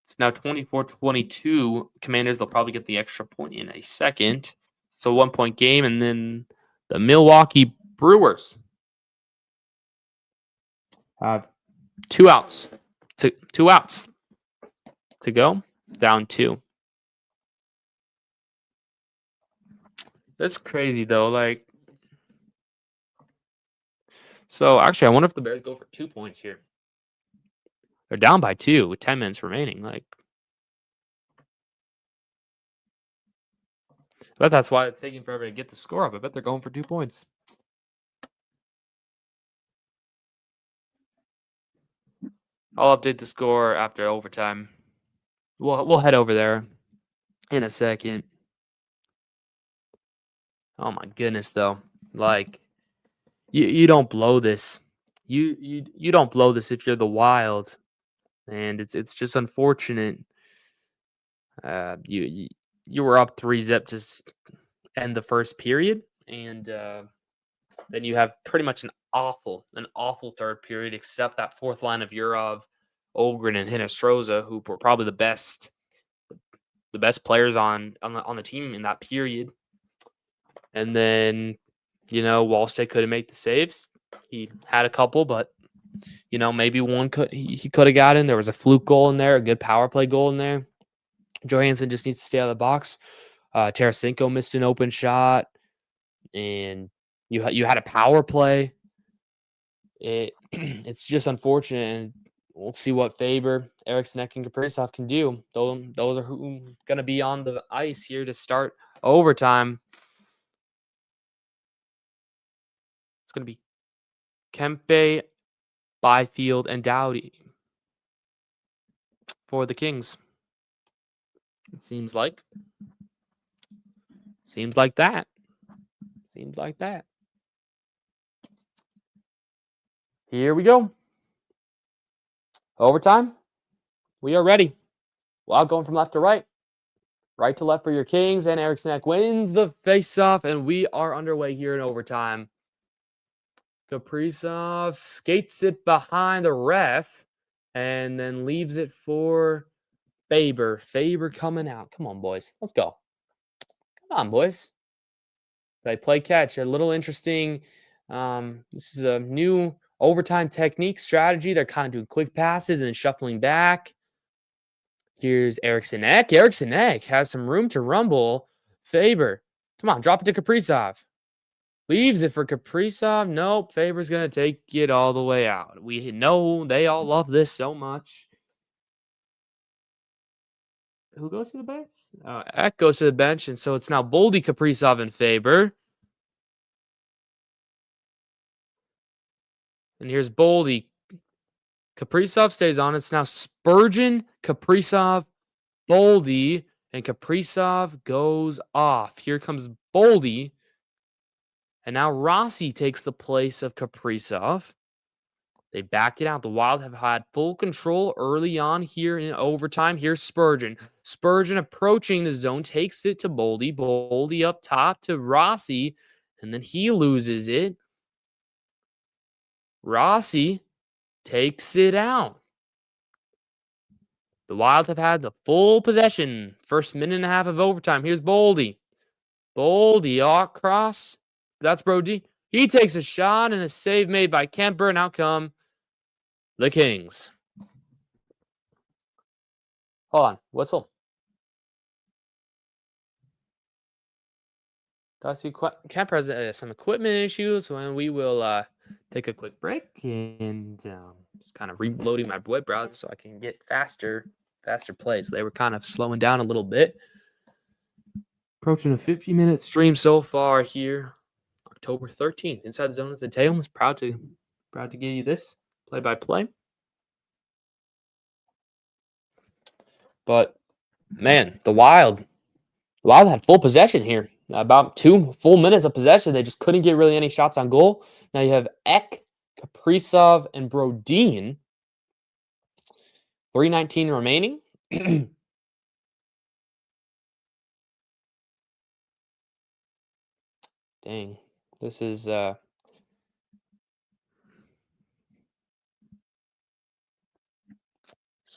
It's now 24-22. Commanders, they'll probably get the extra point in a second. It's a 1-point game, and then the Milwaukee Brewers have 2 outs. 2 outs. to go. Down 2. That's crazy though. Like, so actually, I wonder if the Bears go for 2 points here. They're down by 2 with 10 minutes remaining. Like, but that's why it's taking forever to get the score up. I bet they're going for 2 points. I'll update the score after overtime. We'll head over there in a second. Oh my goodness, though. Like, you don't blow this. You don't blow this if you're the Wild, and it's just unfortunate. You were up 3-zip to end the first period, and then you have pretty much an awful third period, except that fourth line of Yurov, Ogren, and Hinostroza, who were probably the best players on the team in that period. And then, Wallstead couldn't make the saves. He had a couple, but maybe one he could have got in. There was a fluke goal in there, a good power play goal in there. Johansson just needs to stay out of the box. Tarasenko missed an open shot, and you had a power play. It's just unfortunate, and we'll see what Faber, Eriksson, and Kaprizov can do. Those are who going to be on the ice here to start overtime. It's going to be Kempe, Byfield, and Doughty for the Kings. It seems like that. Here we go. Overtime. We are ready. Wild going from left to right. Right to left for your Kings, and Eriksson wins the faceoff, and we are underway here in overtime. Kaprizov skates it behind the ref and then leaves it for Faber. Faber coming out. Come on, boys. Let's go. Come on, boys. They play catch. A little interesting. This is a new overtime technique strategy. They're kind of doing quick passes and then shuffling back. Here's Eriksson Ek. Eriksson Ek has some room to rumble. Faber. Come on, drop it to Kaprizov. Leaves it for Kaprizov. Nope. Faber's going to take it all the way out. We know they all love this so much. Who goes to the bench? Ek goes to the bench, and so it's now Boldy, Kaprizov, and Faber. And here's Boldy. Kaprizov stays on. It's now Spurgeon, Kaprizov, Boldy, and Kaprizov goes off. Here comes Boldy. And now Rossi takes the place of Kaprizov. They backed it out. The Wild have had full control early on here in overtime. Here's Spurgeon. Spurgeon approaching the zone, takes it to Boldy. Boldy up top to Rossi, and then he loses it. Rossi takes it out. The Wild have had the full possession. First minute and a half of overtime. Here's Boldy. Boldy across. That's Brody. He takes a shot and a save made by Kemper, and out come the Kings. Hold on. Whistle. Kemper has some equipment issues, so we will take a quick break and just kind of reloading my web browser so I can get faster plays. They were kind of slowing down a little bit. Approaching a 50-minute stream so far here. October 13th, Inside the Zone with Mateo. I'm proud to give you this play-by-play. But man, the Wild had full possession here. About 2 full minutes of possession. They just couldn't get really any shots on goal. Now you have Ek, Kaprizov, and Brodin. 3:19 remaining. Dang. This is so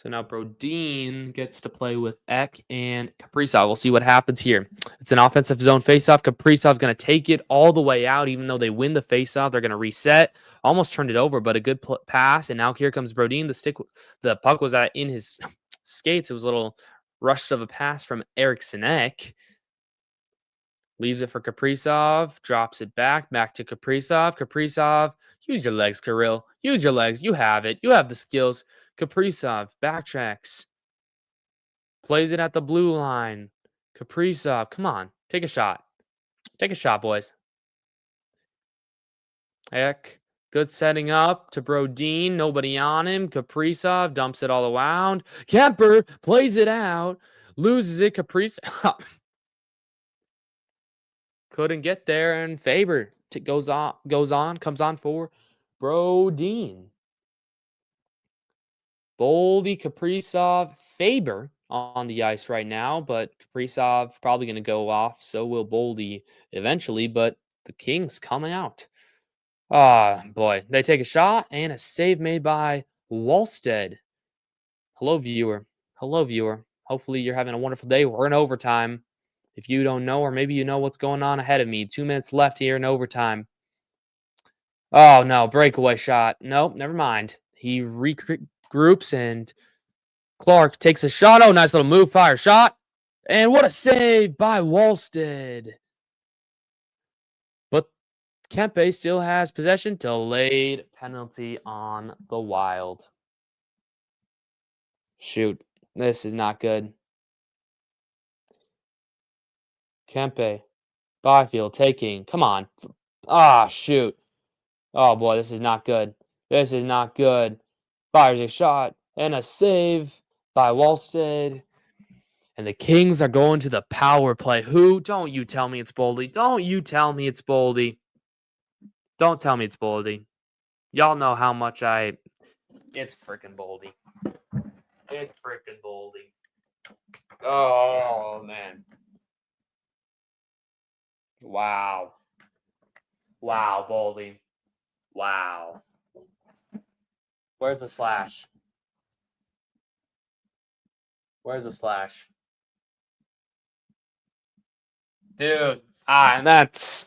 now Brodin gets to play with Ek and Kaprizov. We'll see what happens here. It's an offensive zone faceoff. Kaprizov's going to take it all the way out. Even though they win the faceoff, they're going to reset. Almost turned it over, but a good pass. And now here comes Brodin. The puck was in his skates. It was a little rush of a pass from Eriksson Ek. Leaves it for Kaprizov, drops it back to Kaprizov. Kaprizov, use your legs, Kirill. Use your legs. You have it. You have the skills. Kaprizov backtracks. Plays it at the blue line. Kaprizov, come on. Take a shot. Take a shot, boys. Ek, good setting up to Brodin. Nobody on him. Kaprizov dumps it all around. Kemper plays it out. Loses it. Kaprizov couldn't get there, and Faber comes on for Brodin. Boldy, Kaprizov, Faber on the ice right now, but Kaprizov probably going to go off. So will Boldy eventually, but the Kings coming out. Ah, boy. They take a shot and a save made by Wallstead. Hello, viewer. Hello, viewer. Hopefully you're having a wonderful day. We're in overtime. If you don't know, or maybe you know what's going on ahead of me. 2 minutes left here in overtime. Oh, no. Breakaway shot. Nope, never mind. He regroups, and Clark takes a shot. Oh, nice little move. Fire shot. And what a save by Wallstead. But Kempe still has possession. Delayed penalty on the Wild. Shoot. This is not good. Kempe. Byfield taking. Come on. Ah, shoot. Oh, boy. This is not good. This is not good. Fires a shot and a save by Wallstead. And the Kings are going to the power play. Who? Don't you tell me it's Boldy. Don't you tell me it's Boldy. Don't tell me it's Boldy. Y'all know how much It's freaking Boldy. It's freaking Boldy. Oh, man. Wow. Wow, Boldy. Wow. Where's the slash? Where's the slash? Dude. And that's...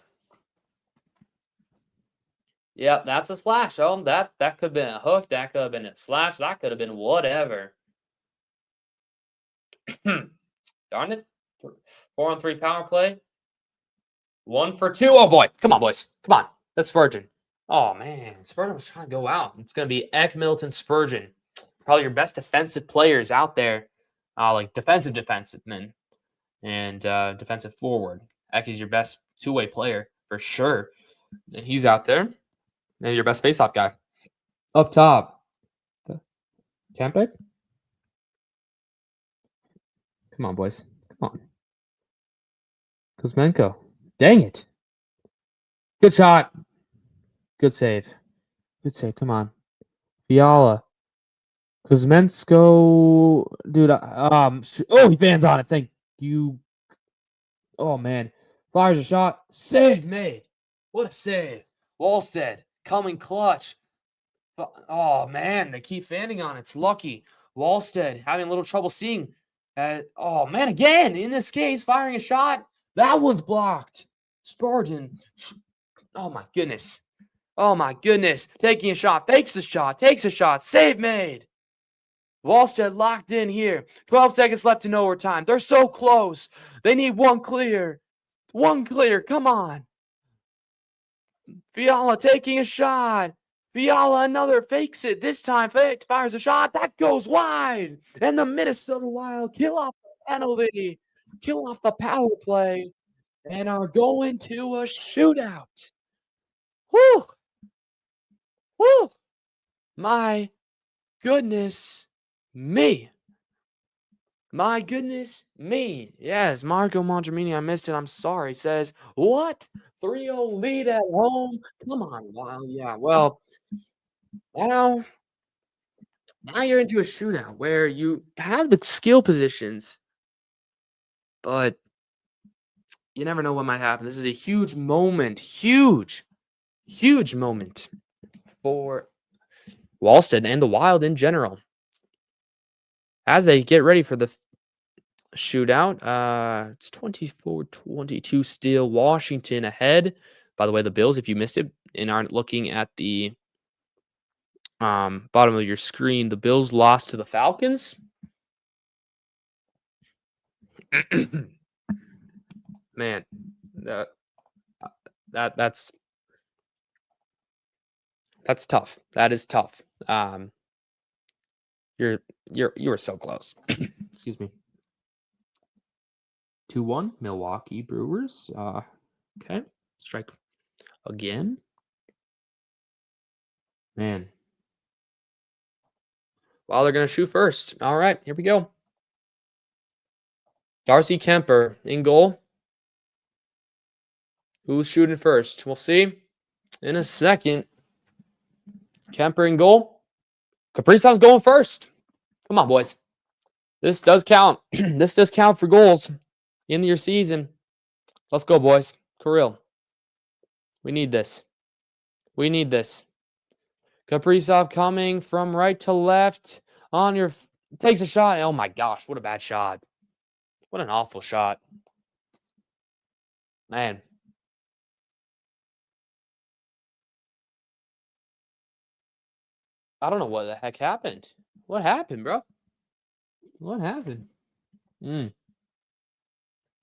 Yep, that's a slash. Oh, that could have been a hook. That could have been a slash. That could have been whatever. Darn it. 4-on-3 power play. 1 for 2. Oh, boy. Come on, boys. Come on. That's Spurgeon. Oh, man. Spurgeon was trying to go out. It's going to be Ek, Middleton, Spurgeon. Probably your best defensive players out there. Like defensive men. And defensive forward. Ek is your best two-way player for sure. And he's out there. And your best faceoff guy. Up top. Kempe? Come on, boys. Come on. Kuzmenko. Dang it. Good shot. Good save. Good save. Come on. Fiala. Kuzmenko. Dude, oh, he bans on it. Thank you. Oh, man. Fires a shot. Save made. What a save. Wallstead coming clutch. Oh, man. They keep fanning on it. It's lucky. Wallstead having a little trouble seeing. Oh, man. Again, in this case, firing a shot. That one's blocked. Spurgeon. Oh, my goodness. Oh, my goodness. Taking a shot. Fakes the shot. Takes a shot. Save made. Wallstead locked in here. 12 seconds left in overtime. They're so close. They need one clear. One clear. Come on. Fiala taking a shot. Fiala another fakes it. This time fires a shot. That goes wide. And the Minnesota Wild kill off the penalty. Kill off the power play. And are going to a shootout. Whew. Whew. My goodness me. My goodness me. Yes, Marco Montemini, I missed it. I'm sorry. Says, what? 3-0 lead at home? Come on. Wow. Yeah. Well, now you're into a shootout where you have the skill positions, but you never know what might happen. This is a huge moment. Huge moment for Wallstead and the Wild in general. As they get ready for the shootout, it's 24-22 still. Washington ahead. By the way, the Bills, if you missed it and aren't looking at the bottom of your screen, the Bills lost to the Falcons. Man, that's tough. That is tough. You're you were so close. Excuse me. 2-1 Milwaukee Brewers. Okay. Strike again. Man. Well, they're gonna shoot first. All right, here we go. Darcy Kemper in goal. Who's shooting first? We'll see in a second. Kemper in goal. Kaprizov's going first. Come on, boys. This does count. This does count for goals in your season. Let's go, boys. Kirill. We need this. We need this. Kaprizov coming from right to left on your takes a shot. Oh my gosh, what a bad shot. What an awful shot. Man. I don't know what the heck happened. What happened, bro? What happened?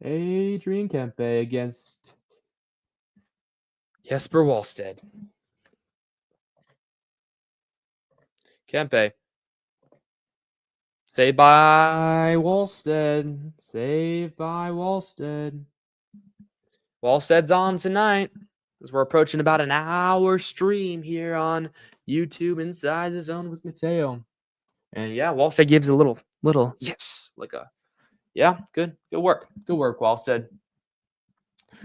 Adrian Kempe against Jesper Wallstedt. Kempe. Saved by Wallstedt. Saved by Wallstedt. Wallsted's on tonight as we're approaching about an hour stream here on YouTube Inside the Zone with Mateo. And yeah, Wallstedt gives a little yes, like a yeah, good work, Wallstedt.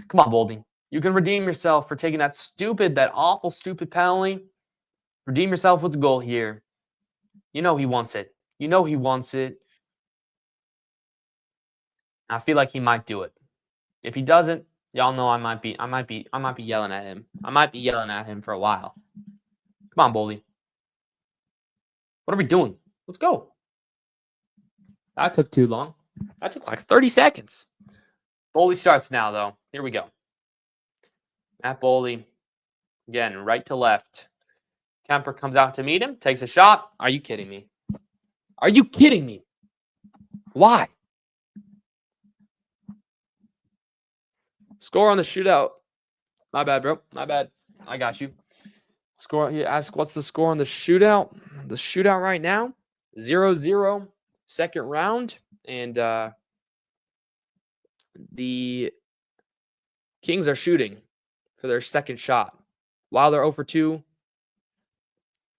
Come on, Boldy, you can redeem yourself for taking that awful, stupid penalty. Redeem yourself with the goal here. You know he wants it. You know he wants it. I feel like he might do it. If he doesn't, y'all know I might be yelling at him. I might be yelling at him for a while. Come on, Boldy. What are we doing? Let's go. That took too long. That took like 30 seconds. Boldy starts now, though. Here we go. Matt Boldy. Again, right to left. Kemper comes out to meet him. Takes a shot. Are you kidding me? Are you kidding me? Why? Score on the shootout. My bad, bro. My bad. I got you. Score. You ask what's the score on the shootout? The shootout right now, 0-0, second round, and the Kings are shooting for their second shot. While they're 0-2,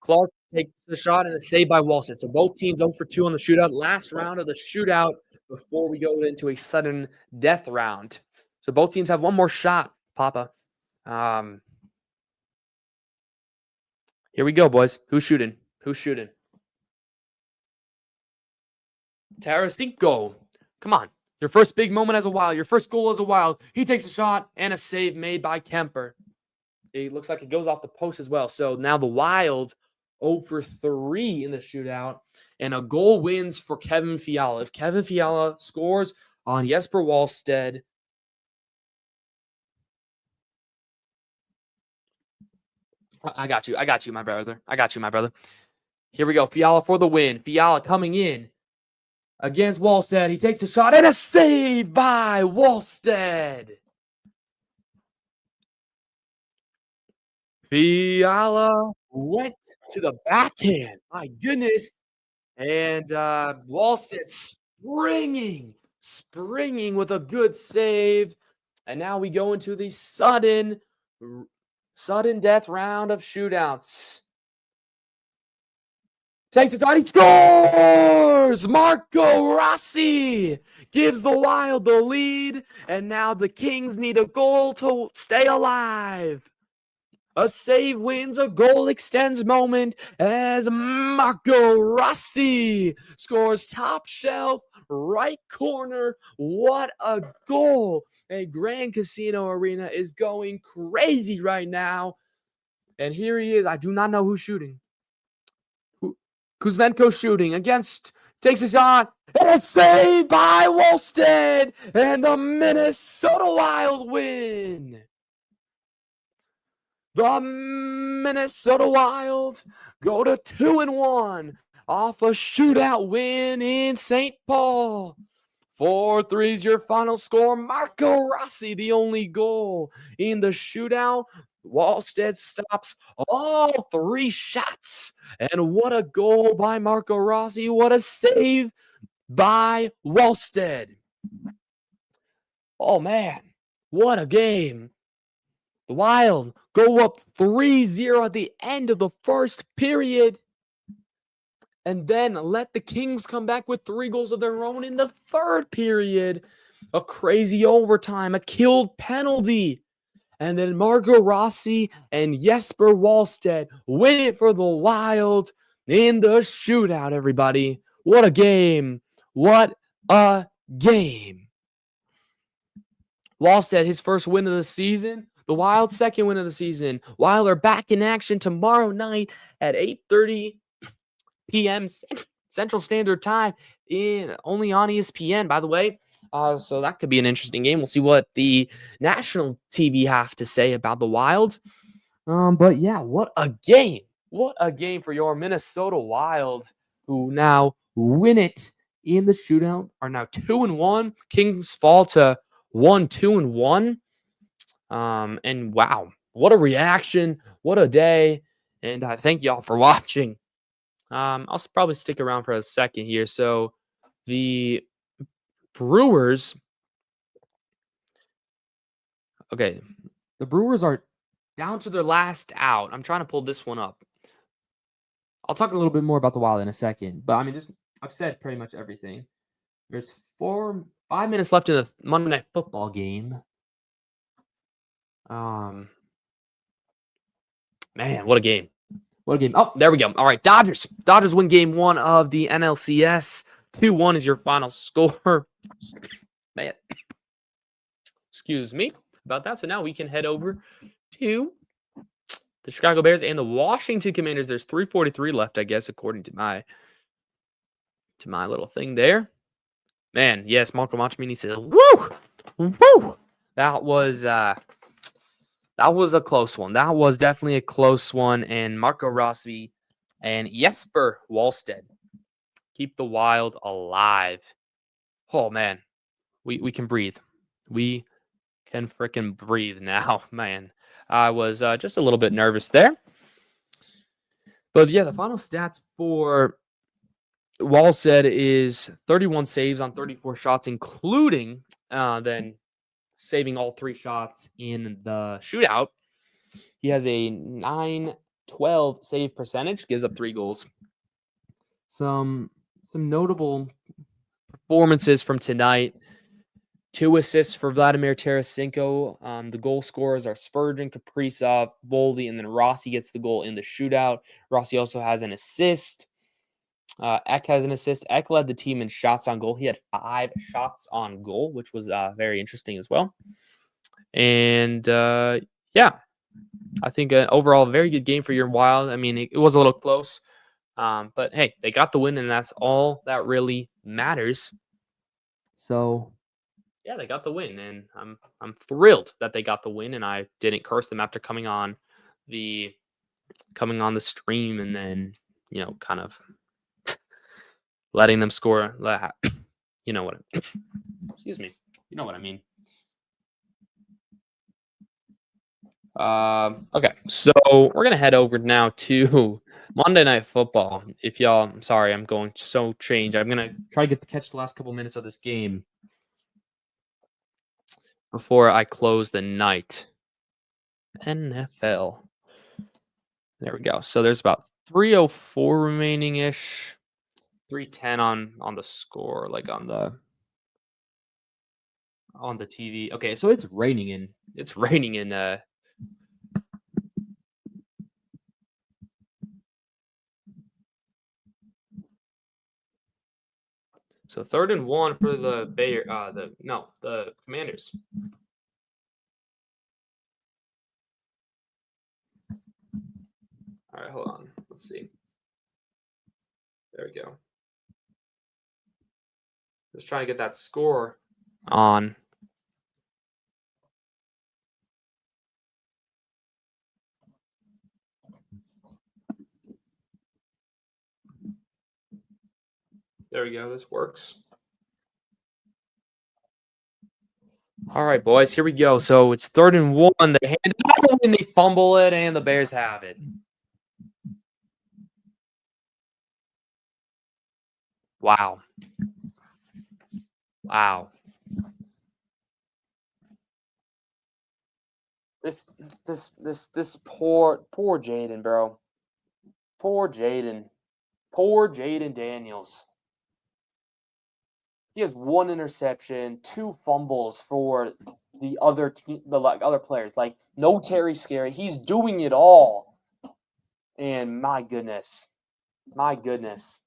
Clark takes the shot and a save by Wallstedt. So both teams 0-2 on the shootout. Last round of the shootout before we go into a sudden death round. So both teams have one more shot, Papa. Here we go, boys. Who's shooting? Who's shooting? Tarasenko. Come on. Your first big moment as a Wild. Your first goal as a Wild. He takes a shot and a save made by Kemper. It looks like it goes off the post as well. So now the Wild 0-3 in the shootout. And a goal wins for Kevin Fiala. If Kevin Fiala scores on Jesper Wallstedt, I got you, my brother. Here we go. Fiala for the win. Fiala coming in against Wallstedt. He takes a shot and a save by Wallstedt. Fiala went to the backhand. My goodness. And Wallstedt springing with a good save. And now we go into the sudden death round of shootouts. Takes a shot, he scores! Marco Rossi gives the Wild the lead, and now the Kings need a goal to stay alive. A save wins, a goal extends moment as Marco Rossi scores top shelf, right corner. What a goal! A Grand Casino Arena is going crazy right now. And here he is. I do not know who's shooting. Kuzmenko shooting against, takes a shot, and a save by Wallstedt, and the Minnesota Wild win. The Minnesota Wild go to 2-1 off a shootout win in St. Paul. 4-3 is your final score. Marco Rossi, the only goal in the shootout. Wallstead stops all 3 shots. And what a goal by Marco Rossi. What a save by Wallstead. Oh, man. What a game. The Wild go up 3-0 at the end of the first period. And then let the Kings come back with 3 goals of their own in the third period. A crazy overtime, a killed penalty. And then Marco Rossi and Jesper Wallstedt win it for the Wild in the shootout, everybody. What a game. What a game. Wallstedt, his first win of the season. The Wild, second win of the season. Wild are back in action tomorrow night at 8:30 p.m. Central Standard Time, only on ESPN, by the way. So that could be an interesting game. We'll see what the national TV have to say about the Wild. But yeah, what a game. What a game for your Minnesota Wild, who now win it in the shootout, are now 2-1. Kings fall to 1-2-1. And wow, what a reaction. What a day. And thank y'all for watching. I'll probably stick around for a second here. So the Brewers, okay, the Brewers are down to their last out. I'm trying to pull this one up. I'll talk a little bit more about the Wild in a second, but I mean, I've said pretty much everything. There's 5 minutes left in the Monday Night Football game. Man, what a game. What a game. Oh, there we go. All right, Dodgers. Dodgers win game 1 of the NLCS. 2-1 is your final score. Man. Excuse me about that. So now we can head over to the Chicago Bears and the Washington Commanders. There's 3:43 left, I guess, according to my little thing there. Man, yes, Marco Machimini says, "Woo, woo." That was a close one. That was definitely a close one. And Marco Rossi and Jesper Wallstedt keep the Wild alive. Oh man, we can breathe. We can freaking breathe now, man. I was just a little bit nervous there. But yeah, the final stats for Wallstedt is 31 saves on 34 shots, including then saving all 3 shots in the shootout. He has a 912 save percentage, gives up 3 goals. Some notable performances from tonight. 2 assists for Vladimir Tarasenko. The goal scorers are Spurgeon, Kaprizov, Boldy, and then Rossi gets the goal in the shootout. Rossi also has an assist. Eck has an assist. Eck led the team in shots on goal. He had 5 shots on goal, which was very interesting as well. And yeah, I think overall a very good game for your Wild. I mean, it was a little close, but hey, they got the win, and that's all that really matters. So yeah, they got the win, and I'm thrilled that they got the win, and I didn't curse them after coming on the stream and then kind of letting them score. You know what? Excuse me. You know what I mean. Okay, so we're gonna head over now to Monday Night Football. If y'all, I'm sorry, I'm going so change. I'm gonna try to catch the last couple minutes of this game before I close the night. NFL. There we go. So there's about 3:04 remaining ish. 3:10 on the score, like on the TV. Okay, so it's raining in so 3rd and 1 for the the Commanders. All right, hold on. Let's see. There we go. Just trying to get that score on. There we go. This works. All right, boys, here we go. So it's 3rd and 1. They hand it off and they fumble it, and the Bears have it. Wow. Wow. This poor Jaden, bro. Poor Jaden. Poor Jaden Daniels. He has 1 interception, 2 fumbles for the other team, the other players. Like no Terry Scary. He's doing it all. And my goodness. My goodness.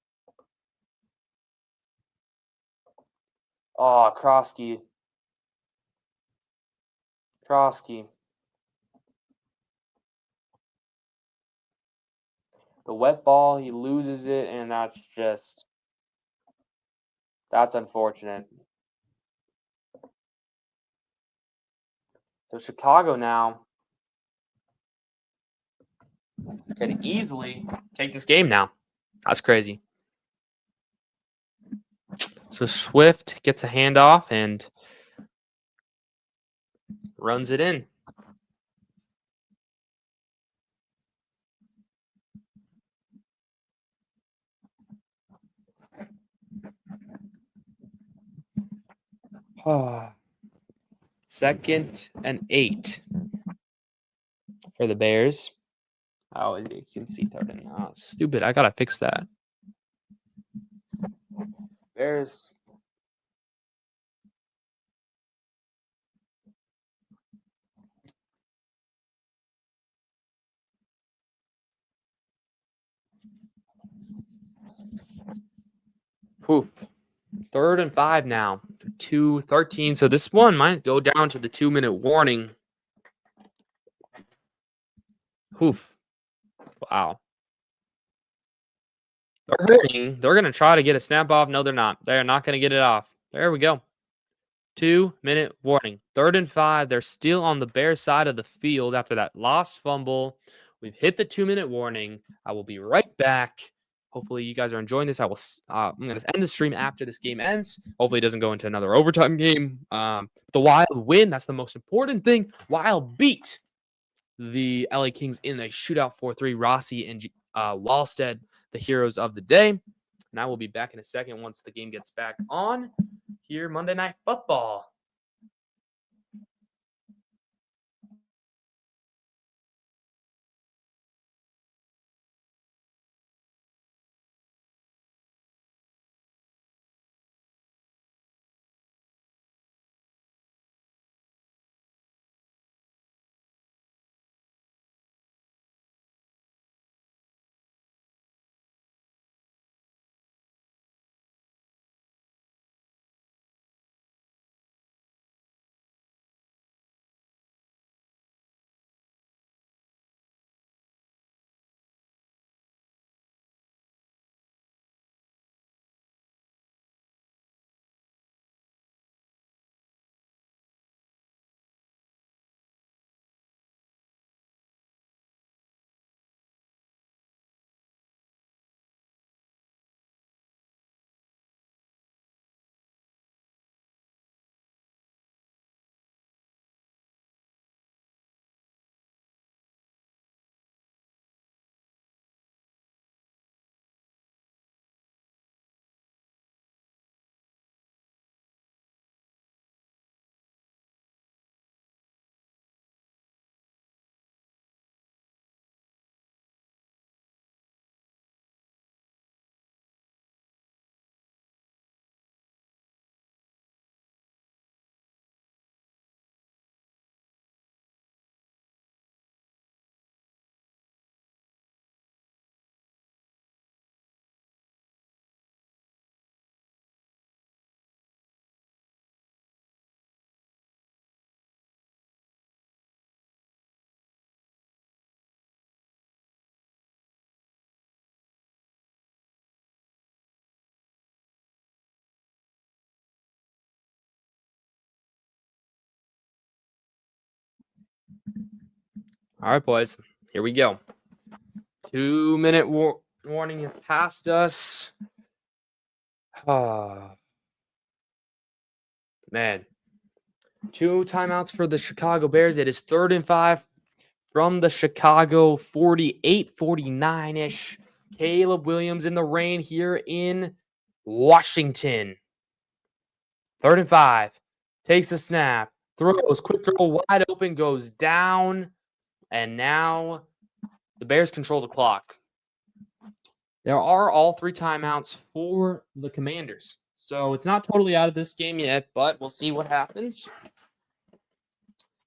Oh, Krosky. The wet ball, he loses it, and that's unfortunate. So Chicago now can easily take this game now. That's crazy. So Swift gets a handoff and runs it in. Second and 8 for the Bears. Oh, you can see 3rd and stupid. I gotta fix that. Bears. Whew. 3rd and 5 now. 2:13. So this one might go down to the 2-minute warning. Oof. Wow. They're hurting. They're going to try to get a snap off. No, they're not. They're not going to get it off. There we go. 2-minute warning. 3rd and 5. They're still on the Bears side of the field after that lost fumble. We've hit the 2-minute warning. I will be right back. Hopefully you guys are enjoying this. I'm going to end the stream after this game ends. Hopefully it doesn't go into another overtime game. The Wild win. That's the most important thing. Wild beat the LA Kings in a shootout 4-3. Rossi and Wallstead, the heroes of the day. And I will be back in a second once the game gets back on here, Monday Night Football. All right, boys. Here we go. 2-minute warning has passed us. Man. 2 timeouts for the Chicago Bears. It is 3rd and 5 from the Chicago 48-49-ish. Caleb Williams in the rain here in Washington. 3rd and 5. Takes a snap. Throws. Quick throw. Wide open. Goes down. And now the Bears control the clock. There are all 3 timeouts for the Commanders. So it's not totally out of this game yet, but we'll see what happens.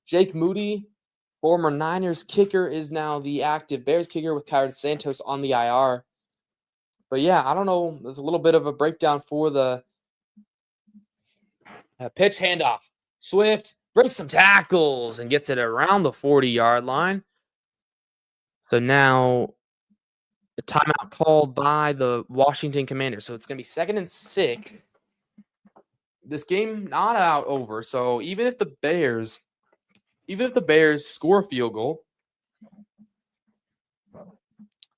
Jake Moody, former Niners kicker, is now the active Bears kicker with Kyron Santos on the IR. But yeah, I don't know. There's a little bit of a breakdown for the pitch handoff. Swift breaks some tackles and gets it around the 40-yard line. So now the timeout called by the Washington Commanders. So it's going to be 2nd and 6. This game not out over. So even if the Bears score a field goal,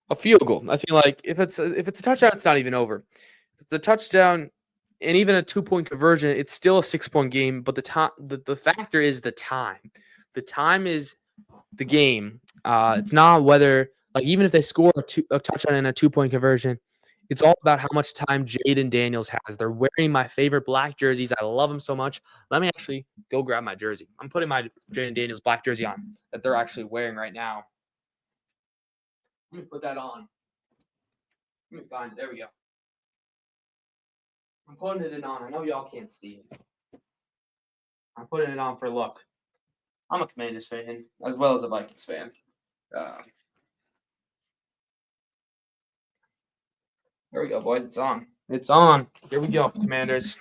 I feel like if it's a touchdown, it's not even over. If it's a touchdown and even a 2-point conversion, it's still a 6-point game. But the factor is the time. The time is the game. It's not whether, like, even if they score a touchdown and a 2-point conversion, it's all about how much time Jaden Daniels has. They're wearing my favorite black jerseys. I love them so much. Let me actually go grab my jersey. I'm putting my Jaden Daniels black jersey on that they're actually wearing right now. Let me put that on. Let me find it. There we go. I'm putting it on. I know y'all can't see it. I'm putting it on for look. I'm a Commanders fan as well as a Vikings fan. There we go, boys. It's on. It's on. Here we go, Commanders.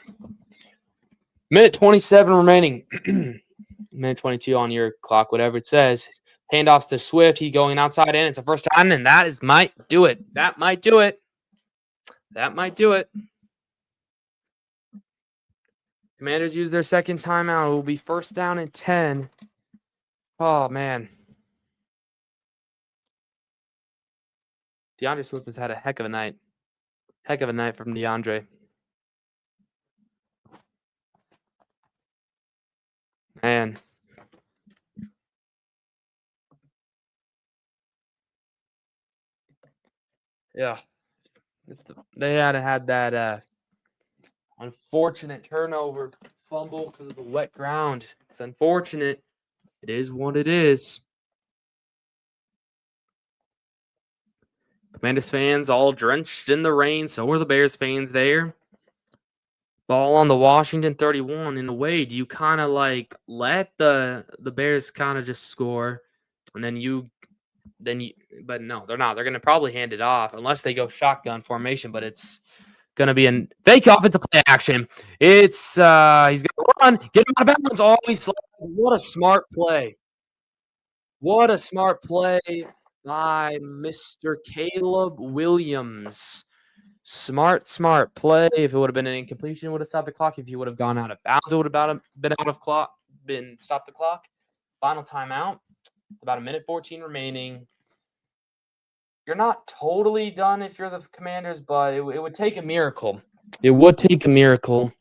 Minute 27 remaining. Minute 22 on your clock, whatever it says. Handoffs to Swift. He's going outside in. It's a first down, and that might do it. That might do it. That might do it. Commanders use their second timeout. It will be 1st down and 10. Oh, man. DeAndre Swift has had a heck of a night. Heck of a night from DeAndre. Man. Yeah. If they hadn't had that unfortunate turnover fumble because of the wet ground. It's unfortunate. It is what it is. Commanders fans all drenched in the rain. So were the Bears fans there. Ball on the Washington 31. In a way, do you kind of like let the Bears kind of just score, and then you, but no, they're not. They're going to probably hand it off unless they go shotgun formation. But it's going to be a fake offensive play action. It's he's going to run, get him out of bounds. Always, what a smart play! What a smart play by Mr. Caleb Williams. Smart play. If it would have been an incompletion, it would have stopped the clock. If he would have gone out of bounds, it would have been stopped the clock. Final timeout. About 1:14 remaining. You're not totally done if you're the Commanders, but it would take a miracle. It would take a miracle.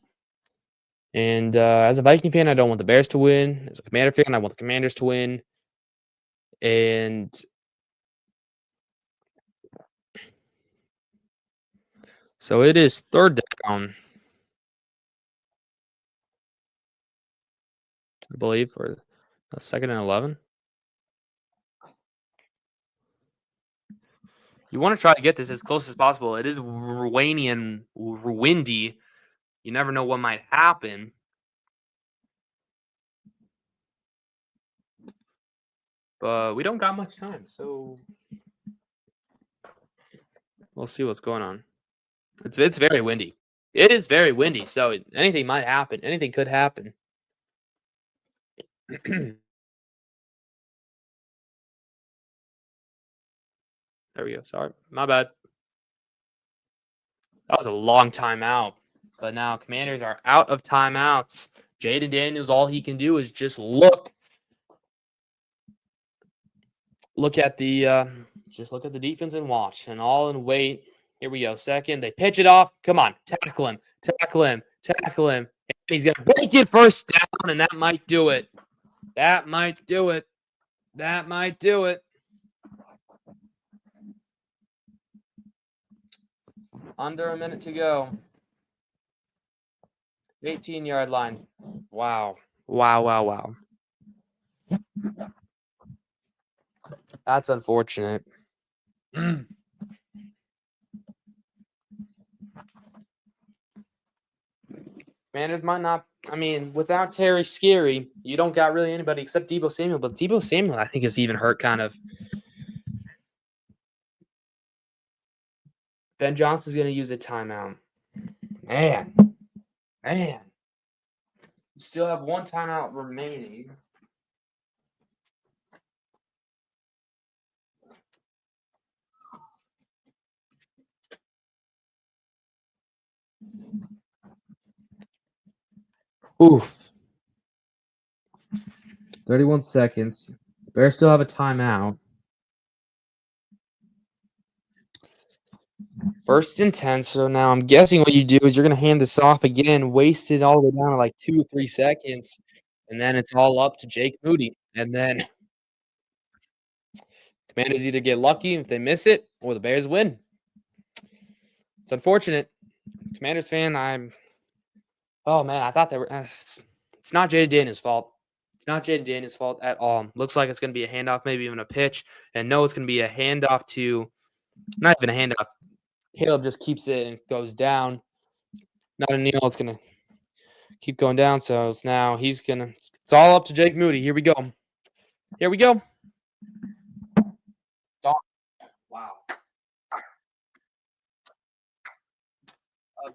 And as a Viking fan, I don't want the Bears to win. As a Commander fan, I want the Commanders to win. And so it is 3rd down, I believe, or 2nd and 11. You want to try to get this as close as possible. It is rainy and windy. You never know what might happen. But we don't got much time, so we'll see what's going on. It's very windy. It is very windy, so anything might happen. Anything could happen. There we go. Sorry. My bad. That was a long timeout. But now Commanders are out of timeouts. Jaden Daniels, all he can do is just look at the defense and watch and all and wait. Here we go. Second, they pitch it off. Come on, tackle him. He's going to break it first down, and that might do it. That might do it. That might do it. Under a minute to go. 18-yard line. Wow. Wow, wow, wow. That's unfortunate. Commanders might not. I mean, without Terry Scary, you don't got really anybody except Deebo Samuel. But Deebo Samuel, I think, is even hurt kind of. Ben Johnson's going to use a timeout. Man. You still have one timeout remaining. Oof. 31 seconds. Bears still have a timeout. 1st and 10. So now I'm guessing what you do is you're going to hand this off again, waste it all the way down to like 2 or 3 seconds, and then it's all up to Jake Moody. And then Commanders either get lucky if they miss it, or the Bears win. It's unfortunate. Commanders fan, oh man, I thought they were. It's not Jaden Daniels' fault. It's not Jaden Daniels' fault at all. Looks like it's going to be a handoff, maybe even a pitch. And no, it's going to be a handoff to, not even a handoff. Caleb just keeps it and goes down. Not a kneel. It's going to keep going down. So it's now he's going to, it's all up to Jake Moody. Here we go. Here we go. Wow.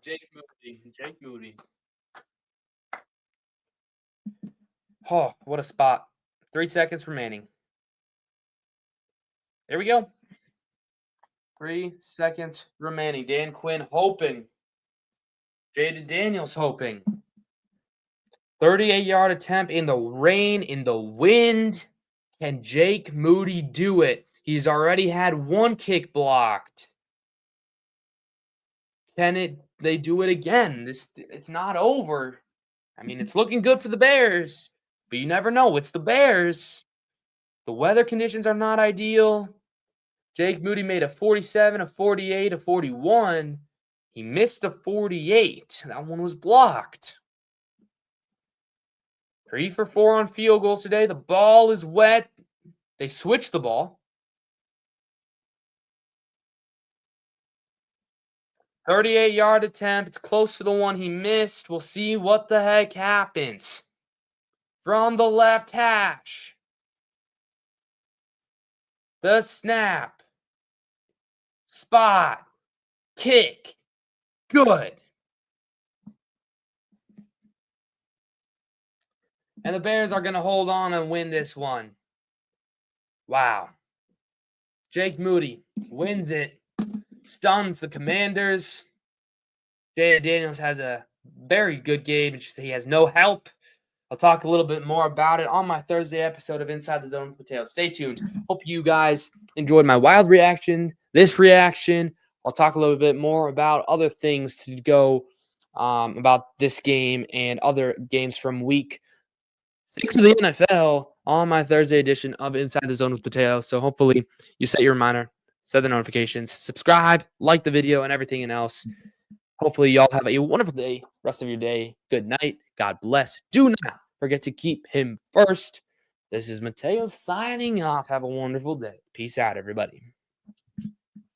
Jake Moody. Jake Moody. Oh, what a spot. 3 seconds remaining. There we go. 3 seconds remaining. Dan Quinn hoping. Jaden Daniels hoping. 38-yard attempt in the rain, in the wind. Can Jake Moody do it? He's already had one kick blocked. Can they do it again? It's not over. I mean, it's looking good for the Bears, but you never know. It's the Bears. The weather conditions are not ideal. Jake Moody made a 47, a 48, a 41. He missed a 48. That one was blocked. 3 for 4 on field goals today. The ball is wet. They switched the ball. 38-yard attempt. It's close to the one he missed. We'll see what the heck happens. From the left hash. The snap. Spot. Kick. Good. And the Bears are going to hold on and win this one. Wow. Jake Moody wins it. Stuns the Commanders. Jaden Daniels has a very good game. It's just he has no help. I'll talk a little bit more about it on my Thursday episode of Inside the Zone with Mateo. Stay tuned. Hope you guys enjoyed my wild reaction, this reaction. I'll talk a little bit more about other things to go about this game and other games from week 6 of the NFL on my Thursday edition of Inside the Zone with Mateo. So hopefully you set your reminder, set the notifications, subscribe, like the video, and everything else. Hopefully y'all have a wonderful day, rest of your day. Good night. God bless. Do not forget to keep him first. This is Mateo signing off. Have a wonderful day. Peace out, everybody.